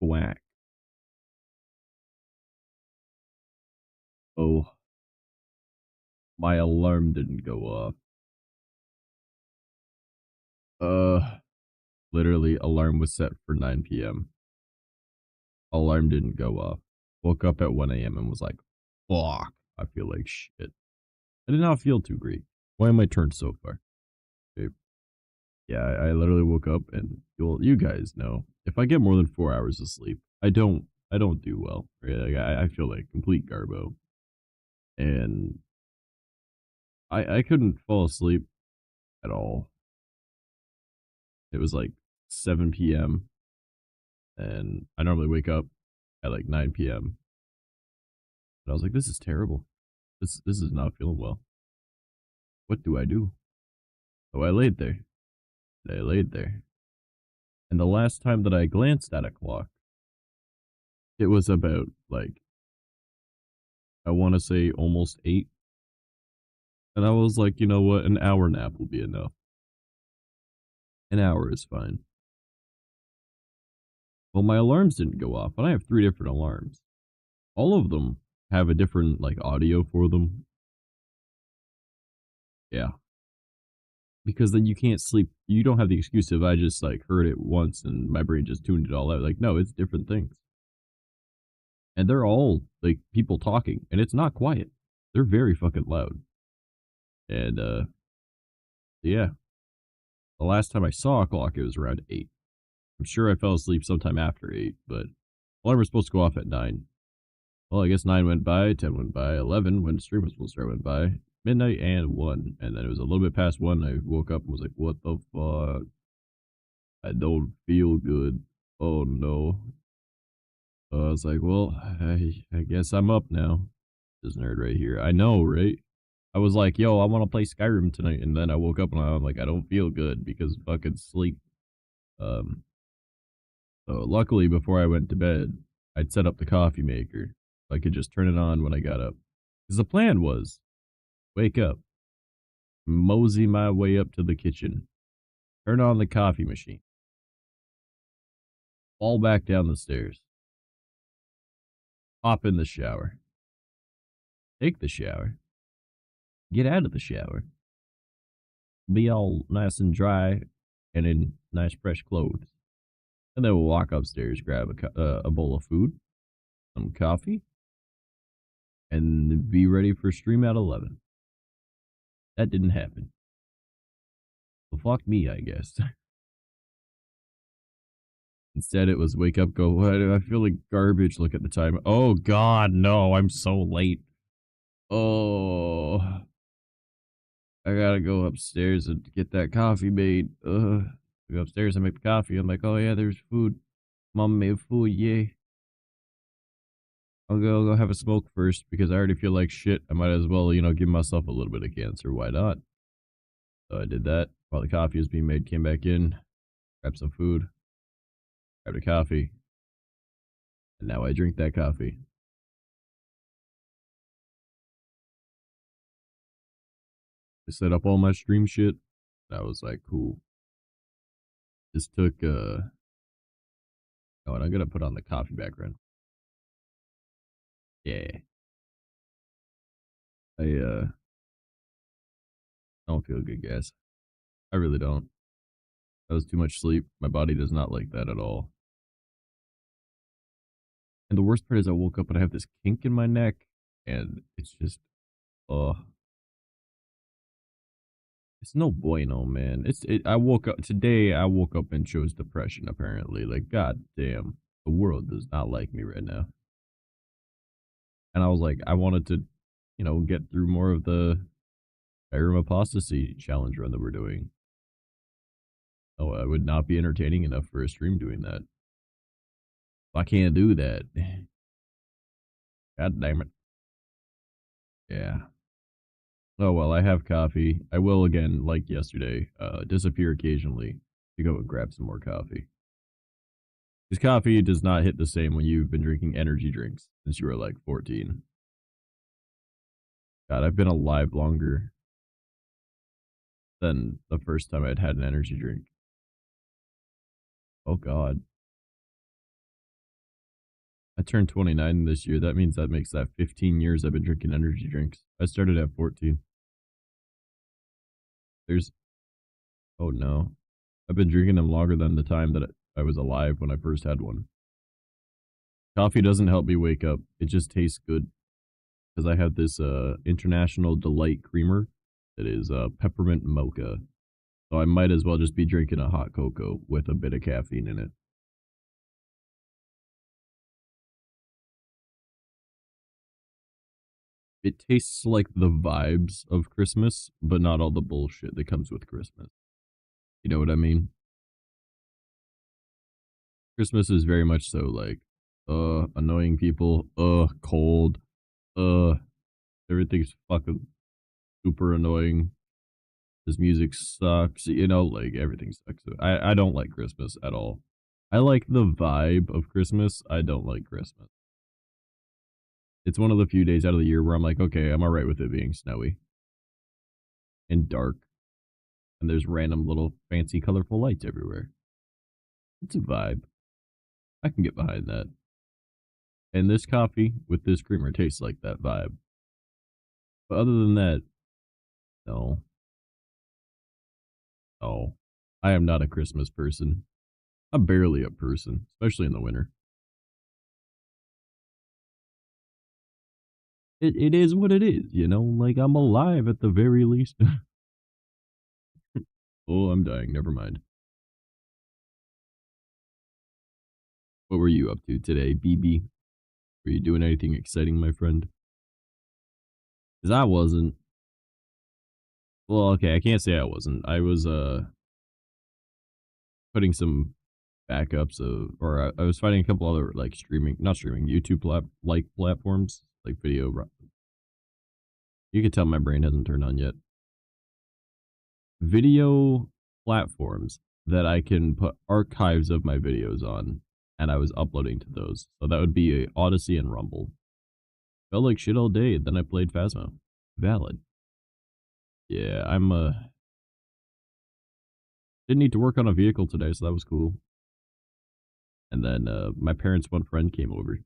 Quack. Oh, my alarm didn't go off. Uh, Literally, alarm was set for 9 p.m. Alarm didn't go off. Woke up at 1 a.m. and was like, fuck, I feel like shit. I did not feel too great. Why am I turned so far? Okay. Yeah, I literally woke up and you guys know if I get more than 4 hours of sleep, I don't do well. Right? Like, I feel like complete garbo, and I couldn't fall asleep at all. It was like 7 p.m. and I normally wake up at like 9 p.m. And I was like, this is terrible. This is not feeling well. What do I do? So I laid there. And I laid there. And the last time that I glanced at a clock, it was about like I want to say almost 8. And I was like, you know what? An hour nap will be enough. An hour is fine. Well, my alarms didn't go off, and I have 3 different alarms. All of them have a different like audio for them. Yeah. Because then you can't sleep. You don't have the excuse of I just like heard it once and my brain just tuned it all out. Like, no, it's different things. And they're all like people talking, and it's not quiet. They're very fucking loud. And yeah. The last time I saw a clock, it was around 8. I'm sure I fell asleep sometime after 8, but alarm was supposed to go off at 9. Well, I guess 9 went by, 10 went by, 11 when stream was supposed to start went by, midnight and 1. And then it was a little bit past 1. I woke up and was like, what the fuck? I don't feel good. Oh no. So I was like, well, I guess I'm up now. This nerd right here. I know, right? I was like, yo, I want to play Skyrim tonight. And then I woke up and I'm like, I don't feel good because fucking sleep. Um, so luckily before I went to bed, I'd set up the coffee maker. So I could just turn it on when I got up. Because the plan was wake up, mosey my way up to the kitchen, turn on the coffee machine, fall back down the stairs, hop in the shower, take the shower, get out of the shower, be all nice and dry and in nice fresh clothes. And then we'll walk upstairs, grab a bowl of food, some coffee, and be ready for stream at 11. That didn't happen. Well, fuck me, I guess. Instead, it was wake up, go, what? I feel like garbage. Look at the time. Oh, God, no, I'm so late. Oh, I gotta go upstairs and get that coffee made. I go upstairs and make the coffee. I'm like, oh, yeah, there's food. Mom made food, yay. I'll go have a smoke first because I already feel like shit. I might as well, give myself a little bit of cancer. Why not? So I did that while the coffee was being made. Came back in, grabbed some food, grabbed a coffee, and now I drink that coffee. I set up all my stream shit. I was like, cool. This took oh, and I'm gonna put on the coffee background. Yeah. I don't feel good, guys. I really don't. That was too much sleep. My body does not like that at all. And the worst part is I woke up and I have this kink in my neck, and it's just, oh, it's no bueno, man. I woke up today. I woke up and chose depression. Apparently, like, god damn, the world does not like me right now. And I was like, I wanted to, get through more of the Skyrim apostasy challenge run that we're doing. Oh, I would not be entertaining enough for a stream doing that. I can't do that. God damn it. Yeah. Oh well, I have coffee. I will again, like yesterday, disappear occasionally to go and grab some more coffee. Because coffee does not hit the same when you've been drinking energy drinks since you were like 14. God, I've been alive longer than the first time I'd had an energy drink. Oh God. I turned 29 this year. That means that makes that 15 years I've been drinking energy drinks. I started at 14. There's oh no. I've been drinking them longer than the time that I was alive when I first had one. Coffee doesn't help me wake up. It just tastes good because I have this International Delight creamer that is peppermint mocha. So I might as well just be drinking a hot cocoa with a bit of caffeine in it. It tastes like the vibes of Christmas, but not all the bullshit that comes with Christmas. You know what I mean? Christmas is very much so like, annoying people, cold, uh, everything's fucking super annoying. This music sucks, you know, like everything sucks. I don't like Christmas at all. I like the vibe of Christmas. I don't like Christmas. It's one of the few days out of the year where I'm like, okay, I'm alright with it being snowy and dark, and there's random little fancy colorful lights everywhere. It's a vibe. I can get behind that. And this coffee with this creamer tastes like that vibe. But other than that, no. No. I am not a Christmas person. I'm barely a person, especially in the winter. It is what it is, you know? Like, I'm alive at the very least. Oh, I'm dying. Never mind. What were you up to today, BB? Were you doing anything exciting, my friend? Because I wasn't. Well, okay, I can't say I wasn't. I was, putting some backups of, or I was finding a couple other, like, streaming, not streaming, YouTube like platforms, like video. You can tell my brain hasn't turned on yet. Video platforms that I can put archives of my videos on, and I was uploading to those. So that would be a Odyssey and Rumble. Felt like shit all day, then I played Phasmo. Valid. Yeah, didn't need to work on a vehicle today, so that was cool. And then my parents' one friend came over.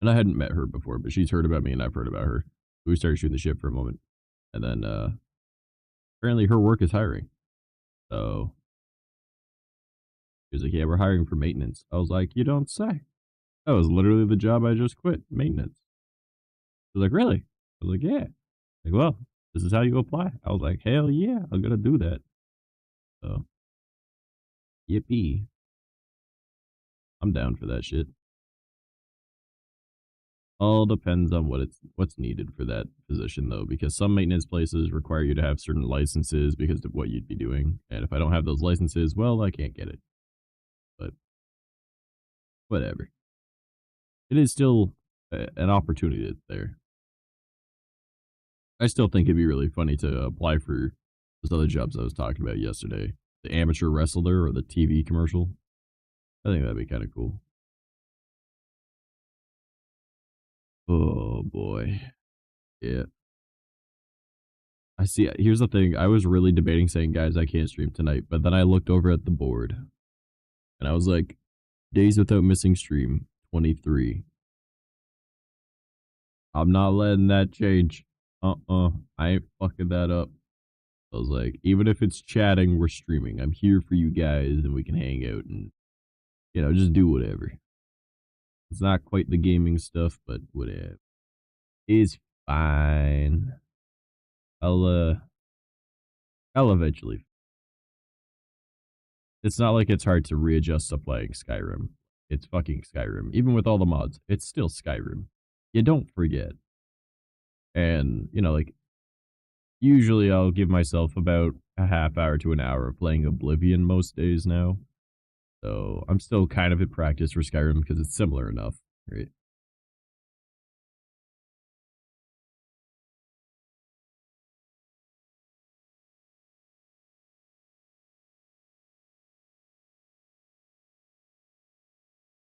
And I hadn't met her before, but she's heard about me and I've heard about her. We started shooting the shit for a moment. And then apparently her work is hiring. So she was like, yeah, we're hiring for maintenance. I was like, you don't say. That was literally the job I just quit, maintenance. She was like, really? I was like, yeah. Like, well, this is how you apply. I was like, hell yeah, I'm gonna do that. So yippee. I'm down for that shit. All depends on what's needed for that position though, because some maintenance places require you to have certain licenses because of what you'd be doing. And if I don't have those licenses, well, I can't get it. But whatever. It is still an opportunity that's there. I still think it'd be really funny to apply for those other jobs I was talking about yesterday. The amateur wrestler or the TV commercial. I think that'd be kind of cool. Oh boy. Yeah. I see. Here's the thing. I was really debating saying, guys, I can't stream tonight. But then I looked over at the board and I was like, days without missing stream, 23. I'm not letting that change. I ain't fucking that up. I was like, even if it's chatting, we're streaming. I'm here for you guys and we can hang out and, you know, just do whatever. It's not quite the gaming stuff, but whatever. It's fine. I'll eventually. It's not like it's hard to readjust to playing Skyrim. It's fucking Skyrim. Even with all the mods, it's still Skyrim. You don't forget. And, you know, like, usually I'll give myself about a half hour to an hour of playing Oblivion most days now. So I'm still kind of in practice for Skyrim because it's similar enough, right?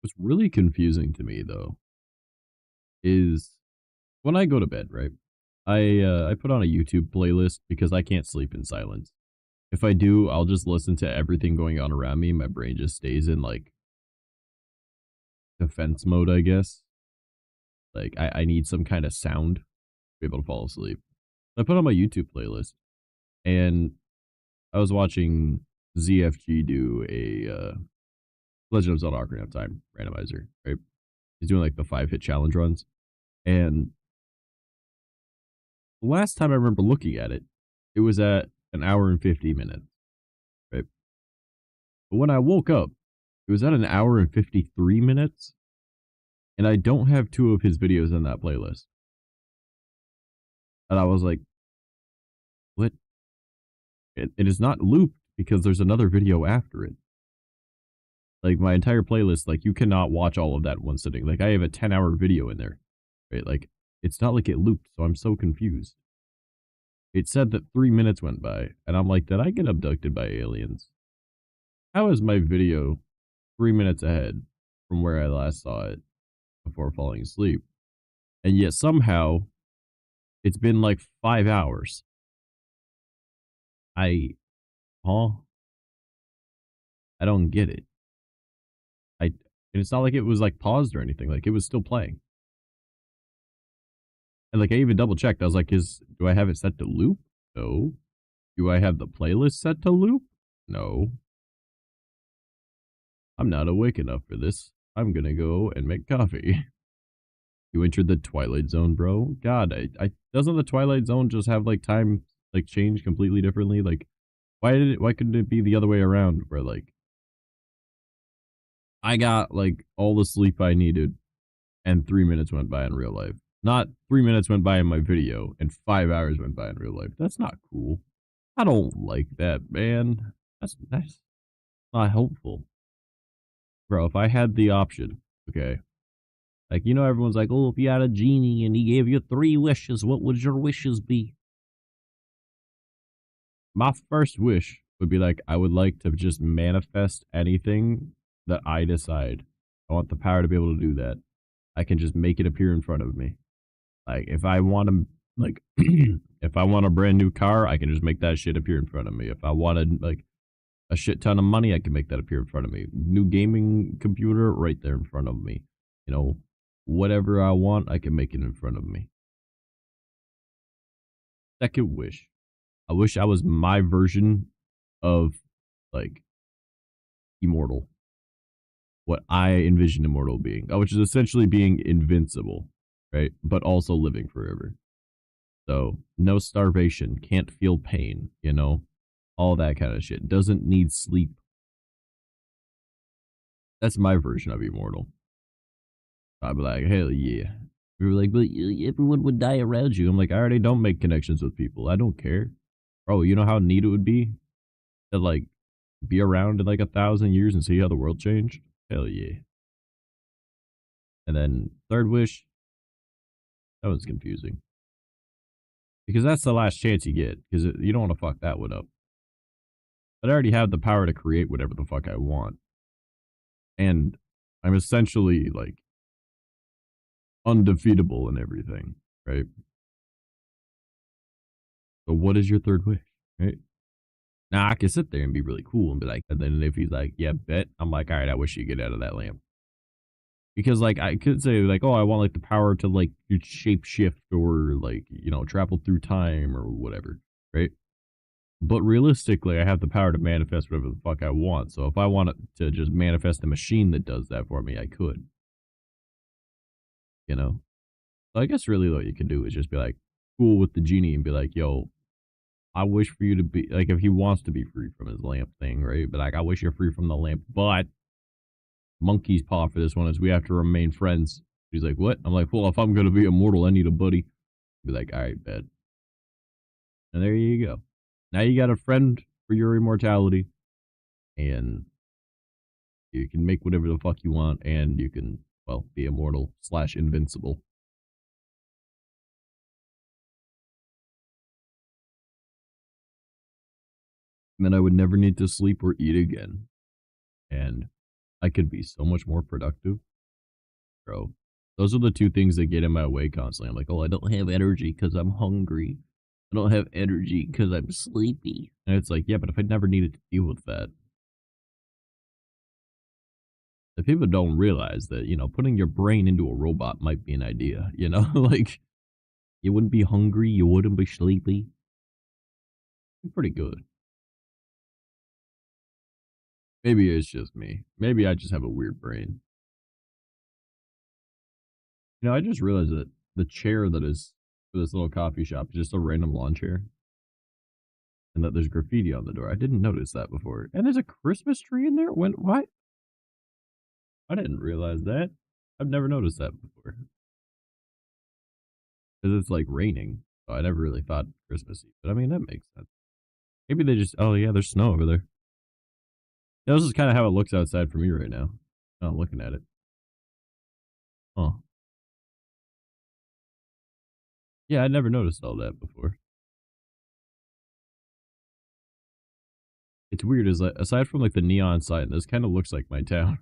What's really confusing to me though is when I go to bed, right? I put on a YouTube playlist because I can't sleep in silence. If I do, I'll just listen to everything going on around me. My brain just stays in like defense mode, I guess. Like, I need some kind of sound to be able to fall asleep. I put on my YouTube playlist, and I was watching ZFG do a Legend of Zelda Ocarina of Time randomizer, right? He's doing like the 5-hit challenge runs. And the last time I remember looking at it, it was at an hour and 50 minutes, right? But when I woke up, it was at an hour and 53 minutes. And I don't have 2 of his videos in that playlist. And I was like, what? It is not looped because there's another video after it. Like, my entire playlist, like, you cannot watch all of that in one sitting. Like, I have a 10-hour video in there, right? Like, it's not like it looped, so I'm so confused. It said that 3 minutes went by, and I'm like, did I get abducted by aliens? How is my video 3 minutes ahead from where I last saw it before falling asleep? And yet somehow, it's been like 5 hours. Huh? I don't get it. And it's not like it was like paused or anything. Like, it was still playing. And like, I even double checked. I was like, do I have it set to loop? No. Do I have the playlist set to loop? No. I'm not awake enough for this. I'm gonna go and make coffee. You entered the Twilight Zone, bro. God, doesn't the Twilight Zone just have like time like change completely differently? Like, why couldn't it be the other way around where like I got like all the sleep I needed and 3 minutes went by in real life. Not 3 minutes went by in my video and 5 hours went by in real life. That's not cool. I don't like that, man. That's not helpful. Bro, if I had the option, okay. Like, you know, everyone's like, oh, if you had a genie and he gave you 3 wishes, what would your wishes be? My first wish would be like, I would like to just manifest anything that I decide. I want the power to be able to do that. I can just make it appear in front of me. Like, if I want to, like, if I want a brand new car, I can just make that shit appear in front of me. If I wanted, like, a shit ton of money, I can make that appear in front of me. New gaming computer right there in front of me. You know, whatever I want, I can make it in front of me. Second wish. I wish I was my version of, like, immortal. What I envision immortal being, which is essentially being invincible, right? But also living forever. So, no starvation, can't feel pain, you know? All that kind of shit. Doesn't need sleep. That's my version of immortal. I'd be like, hell yeah. We were like, but everyone would die around you. I'm like, I already don't make connections with people. I don't care. Bro, you know how neat it would be to, like, be around in, like, 1,000 years and see how the world changed? Hell yeah. And then, third wish. That was confusing. Because that's the last chance you get. Because you don't want to fuck that one up. But I already have the power to create whatever the fuck I want. And I'm essentially, like, undefeatable in everything, right? So what is your third wish, right? Now, I can sit there and be really cool and be like, and then if he's like, yeah, bet, I'm like, all right, I wish you get out of that lamp. Because, like, I could say, like, oh, I want, like, the power to, like, shape shift or, like, you know, travel through time or whatever, right? But realistically, I have the power to manifest whatever the fuck I want. So if I wanted to just manifest a machine that does that for me, I could. You know? So I guess really what you can do is just be like, cool with the genie and be like, yo, I wish for you to be, like, if he wants to be free from his lamp thing, right? But, like, I wish you're free from the lamp, but monkey's paw for this one is we have to remain friends. He's like, what? I'm like, well, if I'm going to be immortal, I need a buddy. Be like, all right, bet. And there you go. Now you got a friend for your immortality, and you can make whatever the fuck you want, and you can, well, be immortal / invincible. And then I would never need to sleep or eat again. And I could be so much more productive. Bro, those are the 2 things that get in my way constantly. I'm like, oh, I don't have energy because I'm hungry. I don't have energy because I'm sleepy. And it's like, yeah, but if I never needed to deal with that, If people don't realize that, you know, putting your brain into a robot might be an idea, you know? Like, you wouldn't be hungry, you wouldn't be sleepy. Pretty good. Maybe it's just me. Maybe I just have a weird brain. You know, I just realized that the chair that is for this little coffee shop is just a random lawn chair. And that there's graffiti on the door. I didn't notice that before. And there's a Christmas tree in there? When, what? I didn't realize that. I've never noticed that before. Because it's like raining. So I never really thought Christmassy. But I mean, that makes sense. Maybe they just, oh yeah, there's snow over there. Yeah, this is kind of how it looks outside for me right now. I'm looking at it. Huh. Yeah, I never noticed all that before. It's weird, is like, aside from like the neon sign, this kind of looks like my town.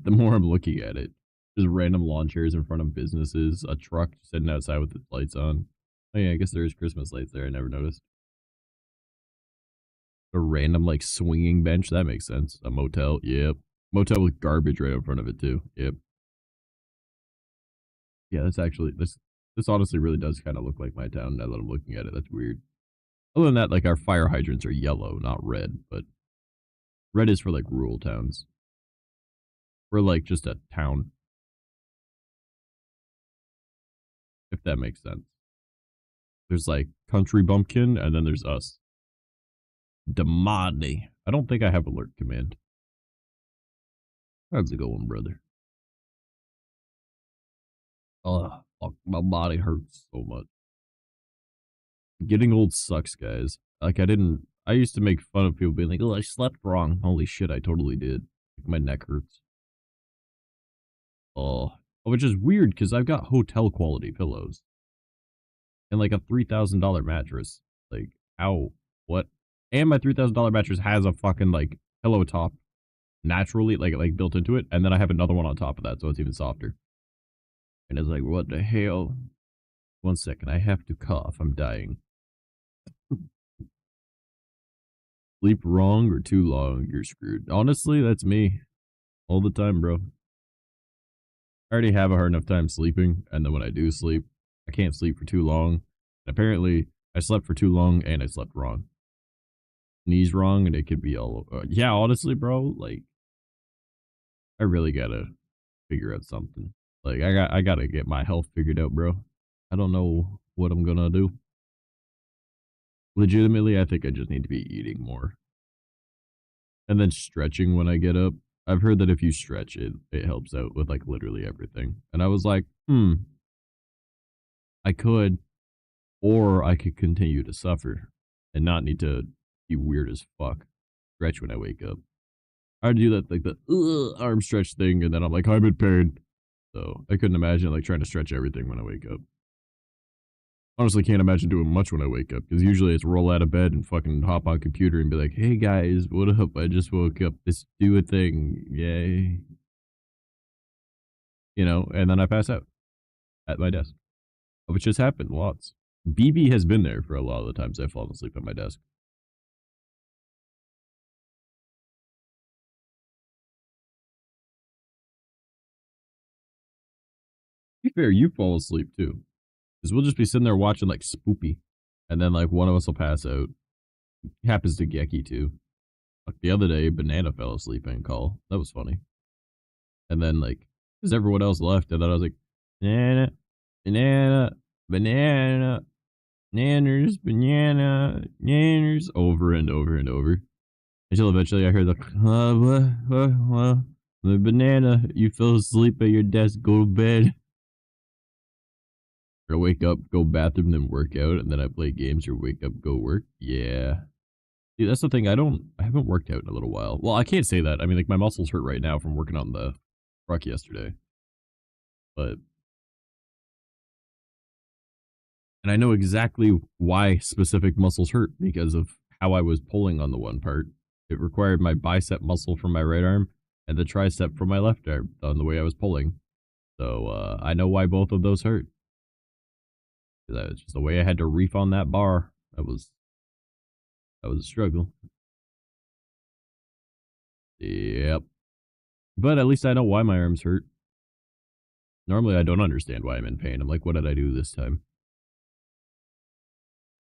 The more I'm looking at it, just random lawn chairs in front of businesses, a truck sitting outside with its lights on. Oh yeah, I guess there is Christmas lights there. I never noticed. A random like swinging bench. That makes sense. A motel. Yep. Motel with garbage right in front of it too. Yep. Yeah, that's actually this honestly really does kind of look like my town now that I'm looking at it. That's weird. Other than that, like our fire hydrants are yellow, not red, but red is for like rural towns. We're like just a town, if that makes sense. There's like country bumpkin, and then there's us. Damani. I don't think I have alert command. How's it going, brother? Oh, fuck, my body hurts so much. Getting old sucks, guys. Like I used to make fun of people being like, oh, I slept wrong. Holy shit, I totally did. Like, my neck hurts. Oh, which is weird because I've got hotel quality pillows and like a $3,000 mattress. Like, how? What? And my $3,000 mattress has a fucking like pillow top naturally, like built into it, and then I have another one on top of that, so it's even softer. And it's like, what the hell? 1 second, I have to cough. I'm dying. Sleep wrong or too long, you're screwed. Honestly, that's me all the time, bro. I already have a hard enough time sleeping, and then when I do sleep, I can't sleep for too long. And apparently, I slept for too long and I slept wrong. Knees wrong, and it could be all. Yeah, honestly, bro, like I really gotta figure out something. Like I gotta get my health figured out, bro. I don't know what I'm gonna do. Legitimately, I think I just need to be eating more. And then stretching when I get up. I've heard that if you stretch it, it helps out with like literally everything. And I was like, I could, or I could continue to suffer and not need to be weird as fuck. Stretch when I wake up. I do that like the arm stretch thing, and then I'm like, I'm in pain. So I couldn't imagine like trying to stretch everything when I wake up. Honestly, can't imagine doing much when I wake up because usually it's roll out of bed and fucking hop on computer and be like, "Hey guys, what up? I just woke up. Let's do a thing, yay!" You know, and then I pass out at my desk, which has happened lots. BB has been there for a lot of the times I've fallen asleep at my desk. To be fair, you fall asleep too, because we'll just be sitting there watching like Spoopy, and then like one of us will pass out. It happens to Geki too. Like the other day, Banana fell asleep in call. That was funny. And then like, because everyone else left, and then I was like, banana, banana, banana, nanners, banana, nanners, over and over and over. Until eventually I heard the banana, you fell asleep at your desk, go to bed. Or wake up, go bathroom, then work out, and then I play games or wake up, go work. Yeah. See, that's the thing. I haven't worked out in a little while. Well, I can't say that. I mean, like my muscles hurt right now from working on the truck yesterday. But and I know exactly why specific muscles hurt because of how I was pulling on the one part. It required my bicep muscle from my right arm and the tricep from my left arm on the way I was pulling. So I know why both of those hurt. That was just the way I had to reef on that bar. That was a struggle. Yep. But at least I know why my arms hurt. Normally, I don't understand why I'm in pain. I'm like, what did I do this time?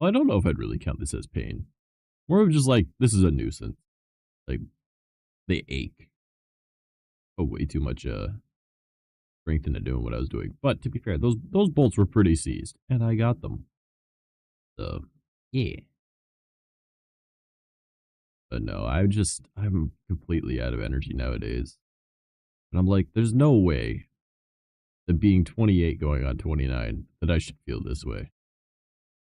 Well, I don't know if I'd really count this as pain. More of just like, this is a nuisance. Like, they ache. Oh, way too much strength into doing what I was doing. But to be fair, those bolts were pretty seized, and I got them. So, yeah. But no, I'm completely out of energy nowadays. And I'm like, there's no way that being 28 going on 29 that I should feel this way.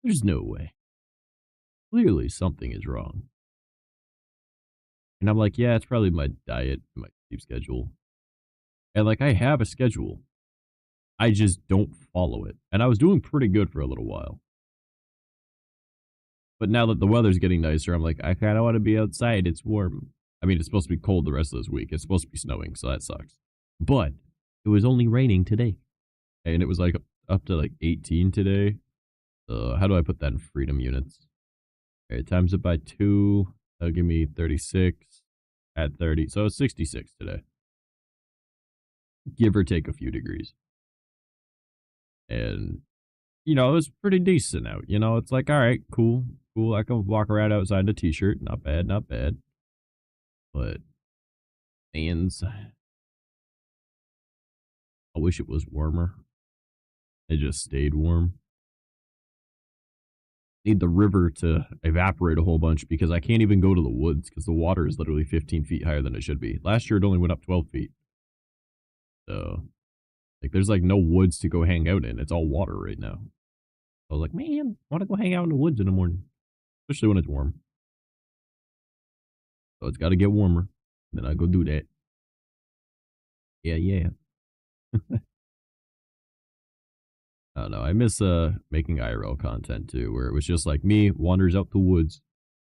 There's no way. Clearly something is wrong. And I'm like, yeah, it's probably my diet, my sleep schedule. And like, I have a schedule. I just don't follow it. And I was doing pretty good for a little while. But now that the weather's getting nicer, I'm like, I kind of want to be outside. It's warm. I mean, it's supposed to be cold the rest of this week. It's supposed to be snowing, so that sucks. But it was only raining today. And it was like up to like 18 today. So how do I put that in freedom units? All right, times it by 2. That'll give me 36 at 30. So it's 66 today. Give or take a few degrees. And, you know, it was pretty decent out. You know, it's like, all right, cool. I can walk around outside in a t-shirt. Not bad, not bad. But, fans, I wish it was warmer. It just stayed warm. Need the river to evaporate a whole bunch because I can't even go to the woods because the water is literally 15 feet higher than it should be. Last year it only went up 12 feet. So, like, there's like no woods to go hang out in. It's all water right now. I was like, man, I want to go hang out in the woods in the morning, especially when it's warm. So it's got to get warmer. Then I go do that. Yeah. I don't know. I miss making IRL content too, where it was just like me wanders out the woods,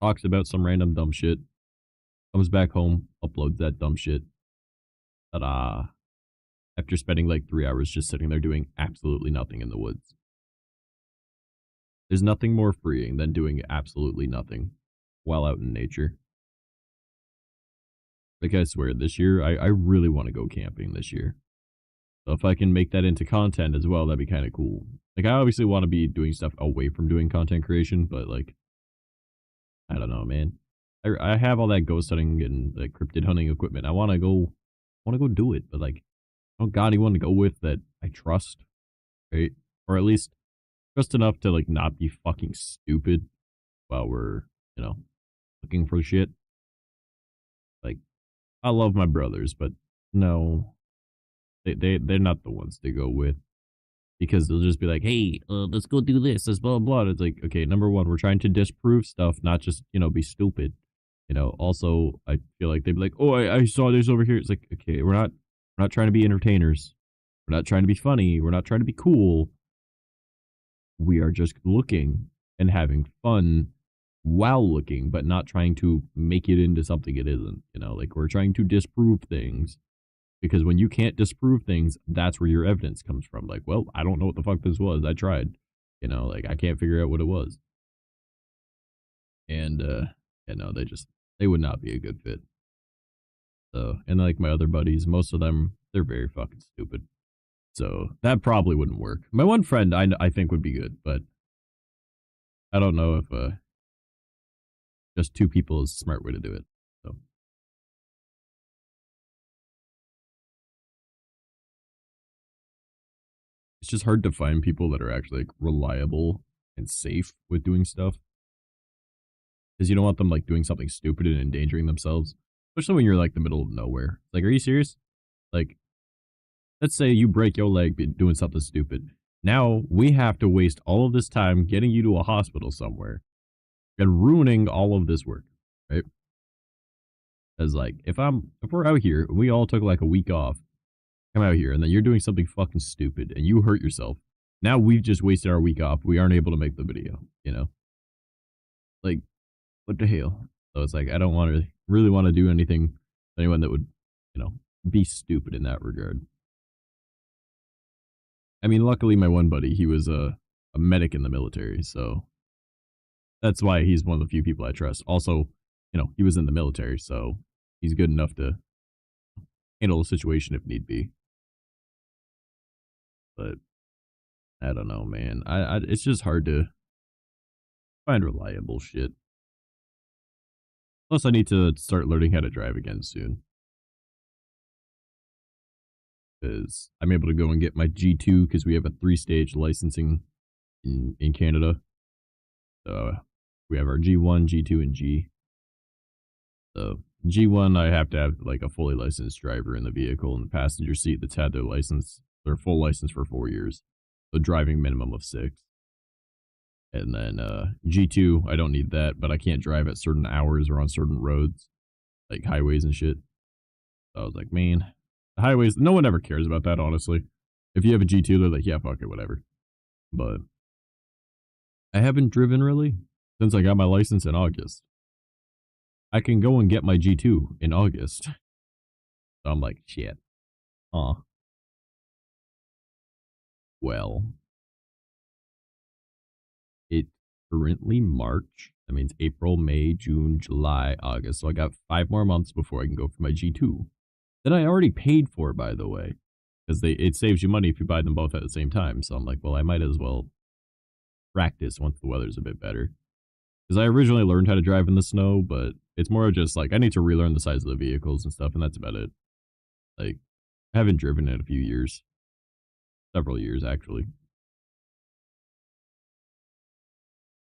talks about some random dumb shit, comes back home, uploads that dumb shit. Ta-da. After spending like 3 hours just sitting there doing absolutely nothing in the woods. There's nothing more freeing than doing absolutely nothing while out in nature. Like, I swear, this year, I really want to go camping this year. So if I can make that into content as well, that'd be kind of cool. Like, I obviously want to be doing stuff away from doing content creation, but like, I don't know, man. I have all that ghost hunting and like cryptid hunting equipment. I want to go do it, but like, I don't got anyone to go with that I trust, right? Or at least trust enough to like not be fucking stupid while we're, you know, looking for shit. Like, I love my brothers, but no, they're not the ones to go with because they'll just be like, hey, let's go do this, blah blah. It's like, okay, number one, we're trying to disprove stuff, not just, you know, be stupid. You know, also I feel like they'd be like, oh, I saw this over here. It's like, okay, we're not trying to be entertainers. We're not trying to be funny. We're not trying to be cool. We are just looking and having fun while looking, but not trying to make it into something it isn't. You know, like, we're trying to disprove things because when you can't disprove things, that's where your evidence comes from. Like, well, I don't know what the fuck this was. I tried. You know, like, I can't figure out what it was. And, you know, they would not be a good fit. So, and like my other buddies, most of them, they're very fucking stupid. So that probably wouldn't work. My one friend I think would be good, but I don't know if just two people is a smart way to do it. So it's just hard to find people that are actually like reliable and safe with doing stuff. Because you don't want them like doing something stupid and endangering themselves. Especially when you're like the middle of nowhere. Like, are you serious? Like, let's say you break your leg doing something stupid. Now we have to waste all of this time getting you to a hospital somewhere and ruining all of this work, right? Because like, if we're out here, and we all took like a week off, come out here, and then you're doing something fucking stupid and you hurt yourself. Now we've just wasted our week off. We aren't able to make the video, you know? Like, what the hell? So it's like, I don't really want to do anything to anyone that would, you know, be stupid in that regard. I mean, luckily my one buddy, he was a medic in the military, so that's why he's one of the few people I trust. Also, you know, he was in the military, so he's good enough to handle the situation if need be. But I don't know, man. It's just hard to find reliable shit. Plus, I need to start learning how to drive again soon. Because I'm able to go and get my G2 because we have a 3-stage licensing in Canada. So we have our G1, G2, and G. So G1, I have to have like a fully licensed driver in the vehicle in the passenger seat that's had their full license for 4 years. So driving minimum of 6. And then G2, I don't need that, but I can't drive at certain hours or on certain roads, like highways and shit. So I was like, man, the highways, no one ever cares about that, honestly. If you have a G2, they're like, yeah, fuck it, whatever. But I haven't driven really since I got my license in August. I can go and get my G2 in August. So I'm like, shit. Well, it's currently March. That means April, May, June, July, August. So I got 5 more months before I can go for my G2. That I already paid for, by the way. Because it saves you money if you buy them both at the same time. So I'm like, well, I might as well practice once the weather's a bit better. Because I originally learned how to drive in the snow, but it's more just like I need to relearn the size of the vehicles and stuff, and that's about it. Like, I haven't driven in a few years. Several years, actually.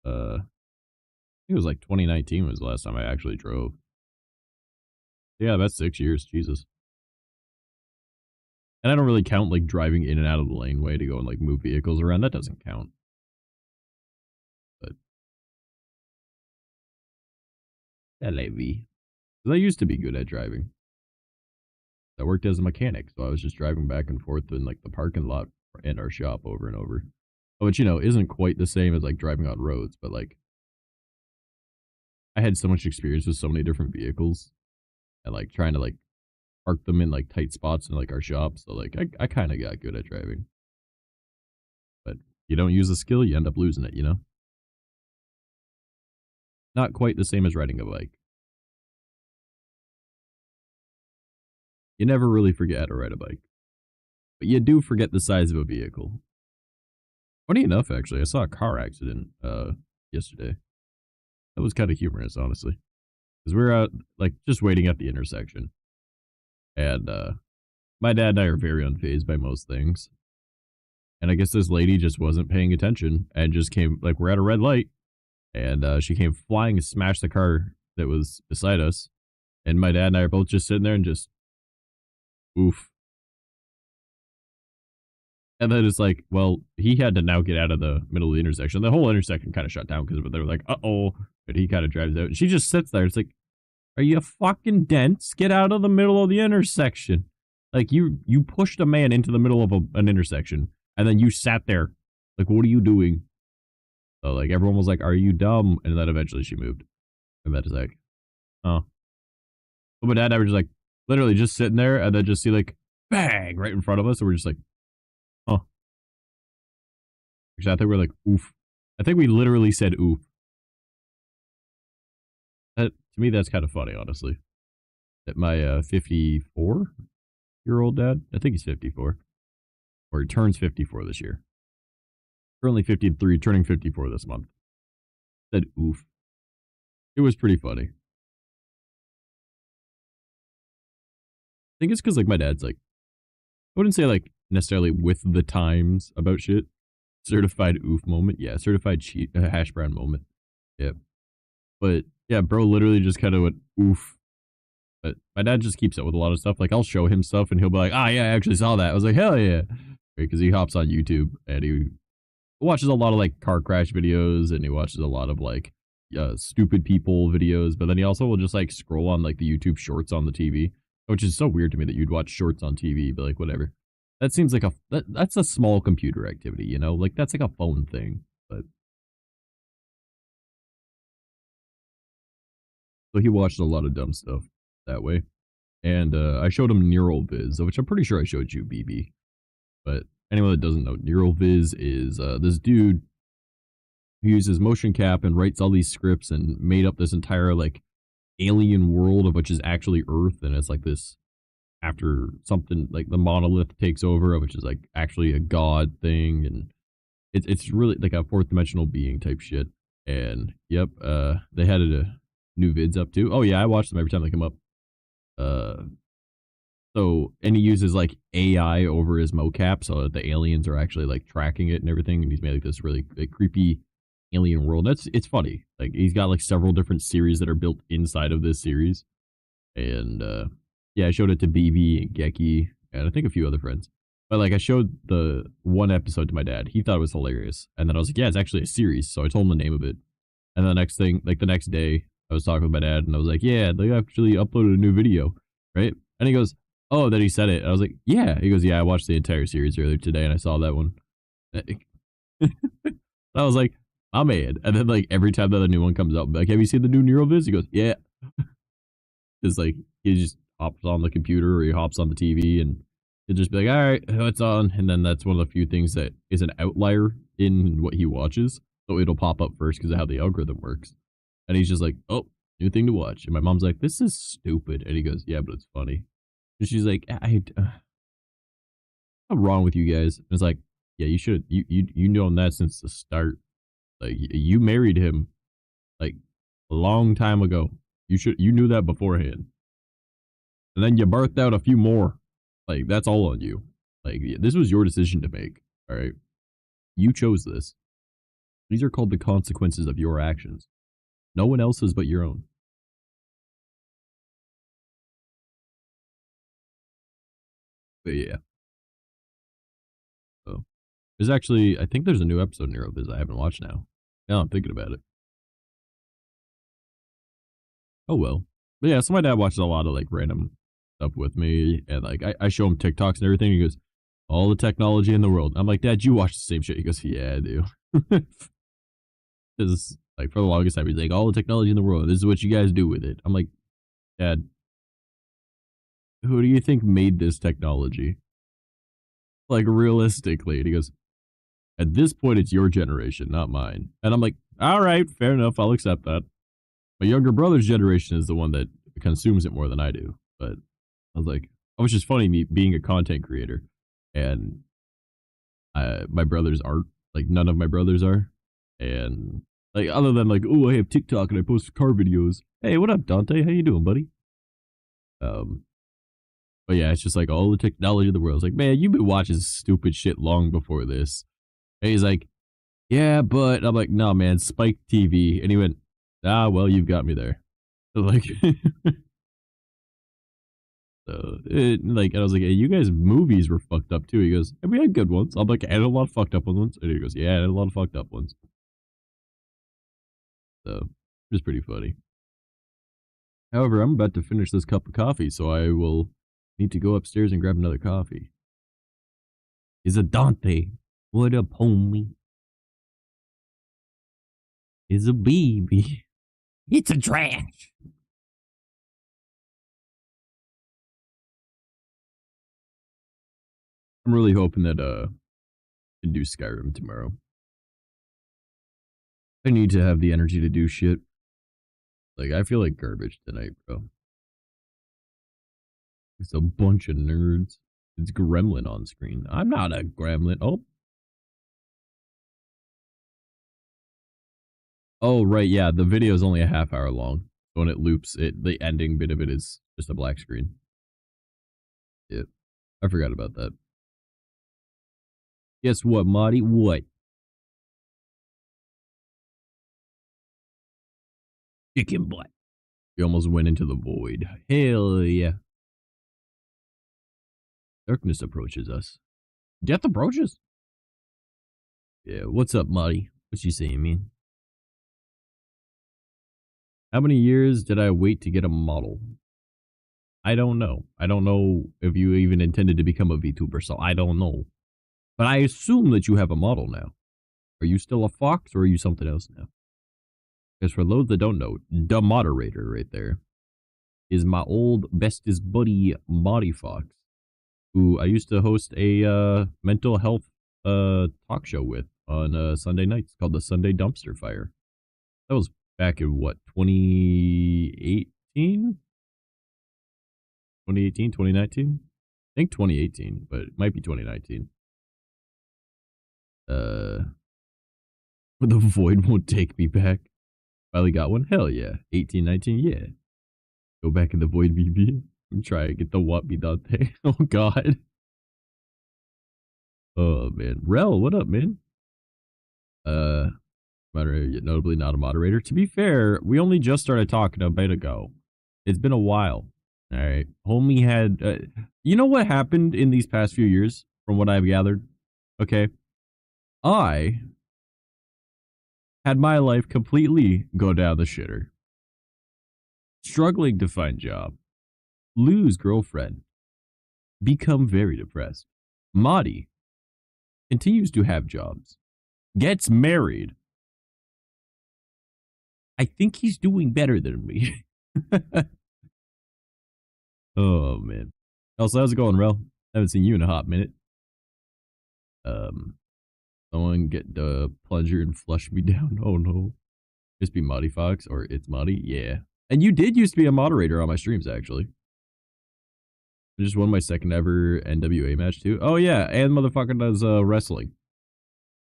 I think it was like 2019 was the last time I actually drove. Yeah, that's 6 years, Jesus. And I don't really count like driving in and out of the laneway to go and like move vehicles around. That doesn't count. But because I used to be good at driving. I worked as a mechanic, so I was just driving back and forth in like the parking lot and our shop over and over. Which, you know, isn't quite the same as like driving on roads, but like I had so much experience with so many different vehicles and like trying to like park them in like tight spots in like our shop. So like I kind of got good at driving. But you don't use the skill, you end up losing it, you know? Not quite the same as riding a bike. You never really forget how to ride a bike. But you do forget the size of a vehicle. Funny enough, actually, I saw a car accident yesterday. That was kind of humorous, honestly. Because we were out, like, just waiting at the intersection. And my dad and I are very unfazed by most things. And I guess this lady just wasn't paying attention and just came, like, we're at a red light. And she came flying and smashed the car that was beside us. And my dad and I are both just sitting there and just, oof. And then it's like, well, he had to now get out of the middle of the intersection. The whole intersection kind of shut down because they were like, uh-oh. But he kind of drives out. And she just sits there. It's like, are you fucking dense? Get out of the middle of the intersection. Like, you pushed a man into the middle of an intersection. And then you sat there. Like, what are you doing? So, like, everyone was like, are you dumb? And then eventually she moved. And that is like, oh. But my dad and I were just like, literally just sitting there. And then just see, like, bang, right in front of us. And we're just like, huh. Actually, I think we're like, oof. I think we literally said oof. That, to me, that's kind of funny, honestly. That my 54-year-old dad, I think he's 54. Or he turns 54 this year. Currently 53, turning 54 this month. Said oof. It was pretty funny. I think it's because, like, my dad's, like, I wouldn't say, like, necessarily with the times about shit. Certified oof moment. Yeah, certified hash brown moment. Yeah. But, yeah, bro literally just kind of went oof. But my dad just keeps up with a lot of stuff. Like, I'll show him stuff and he'll be like, ah, yeah, I actually saw that. I was like, hell yeah. Because he hops on YouTube and he watches a lot of, like, car crash videos and he watches a lot of, like, stupid people videos. But then he also will just, like, scroll on, like, the YouTube shorts on the TV. Which is so weird to me that you'd watch shorts on TV, but, like, whatever. That seems like that's a small computer activity, you know? Like, that's like a phone thing, but. So he watched a lot of dumb stuff that way. And I showed him Neural Viz, which I'm pretty sure I showed you, BB. But anyone that doesn't know, Neural Viz is this dude who uses motion cap and writes all these scripts and made up this entire, like, alien world of which is actually Earth, and it's like this after something like the monolith takes over, which is like actually a god thing, and it's really like a fourth dimensional being type shit. And yep, they had new vids up too. Oh yeah, I watch them every time they come up. Uh, and he uses like AI over his mocap, so that the aliens are actually like tracking it and everything. And he's made like this really like, creepy alien world. It's funny. Like he's got like several different series that are built inside of this series. And yeah, I showed it to BB and Geki and I think a few other friends. But like I showed the one episode to my dad. He thought it was hilarious. And then I was like, yeah, it's actually a series. So I told him the name of it. And the next thing, like the next day, I was talking with my dad and I was like, yeah, they actually uploaded a new video, right? And he goes, oh, then he said it. I was like, yeah. He goes, yeah, I watched the entire series earlier today and I saw that one. I was like, my man. And then like every time that a new one comes out, I'm like, have you seen the new Neuroviz? He goes, yeah. It's like he just hops on the computer or he hops on the TV and he'll just be like, all right, it's on. And then that's one of the few things that is an outlier in what he watches. So it'll pop up first because of how the algorithm works. And he's just like, oh, new thing to watch. And my mom's like, this is stupid. And he goes, yeah, but it's funny. And she's like, what's wrong with you guys? And it's like, yeah, you should, you known that since the start. Like you married him like a long time ago. You knew that beforehand. And then you birthed out a few more. Like that's all on you. Like this was your decision to make. All right. You chose this. These are called the consequences of your actions. No one else's but your own. But yeah. So there's actually, I think there's a new episode in Neuroviz I haven't watched now. Now I'm thinking about it. Oh well. But yeah, so my dad watches a lot of like random stuff with me, and like I show him TikToks and everything. He goes, all the technology in the world. I'm like, Dad, you watch the same shit. He goes, yeah, I do. Because like for the longest time, he's like, all the technology in the world. This is what you guys do with it. I'm like, Dad, who do you think made this technology? Like realistically. And he goes, at this point, it's your generation, not mine. And I'm like, all right, fair enough. I'll accept that. My younger brother's generation is the one that consumes it more than I do. But I was like, oh, it's just funny me being a content creator, and my brothers aren't. Like none of my brothers are, and like other than like, oh, I have TikTok and I post car videos. Hey, what up, Dante? How you doing, buddy? Um, but yeah, it's just like all the technology in the world. It's like, man, you've been watching stupid shit long before this. And he's like, yeah, but I'm like, no, man, Spike TV. And he went, ah, well, you've got me there. So like, so like, I was like, hey, you guys' movies were fucked up too. He goes, and we had good ones. I'm like, I had a lot of fucked up ones. And he goes, yeah, I had a lot of fucked up ones. So it was pretty funny. However, I'm about to finish this cup of coffee, so I will need to go upstairs and grab another coffee. Is a Dante. What up, homie? Is a baby. It's a trash. I'm really hoping that I can do Skyrim tomorrow. I need to have the energy to do shit. Like I feel like garbage tonight, bro. It's a bunch of nerds. It's Gremlin on screen. I'm not a Gremlin. Oh, right. Yeah, the video is only a half hour long. When it loops, the ending bit of it is just a black screen. Yeah, I forgot about that. Guess what, Marty? What? Chicken butt. We almost went into the void. Hell yeah. Darkness approaches us. Death approaches? Yeah, what's up, Marty? What you saying, man? How many years did I wait to get a model? I don't know. I don't know if you even intended to become a VTuber, so I don't know. But I assume that you have a model now. Are you still a fox or are you something else now? Because for those that don't know, the moderator right there is my old bestest buddy, Marty Fox, who I used to host a mental health talk show with on Sunday nights called the Sunday Dumpster Fire. That was back in what, 2018? 2018, 2019? I think 2018, but it might be 2019. The void won't take me back. Finally got one? Hell yeah. 18, 19, yeah. Go back in the void BB and try and get the what be done thing. Oh god. Oh man. Rel, what up, man? Moderator, yet notably not a moderator. To be fair, we only just started talking a bit ago. It's been a while. All right. Homie had, you know what happened in these past few years from what I've gathered? Okay. I had my life completely go down the shitter. Struggling to find job. Lose girlfriend. Become very depressed. Madi continues to have jobs. Gets married. I think he's doing better than me. Oh, man. Also, how's it going, Rel? Haven't seen you in a hot minute. Someone get the plunger and flush me down. Oh, no. Just be Madi Fox, or it's Madi? Yeah. And you did used to be a moderator on my streams, actually. I just won my second ever NWA match, too. Oh, yeah, and motherfucker does wrestling.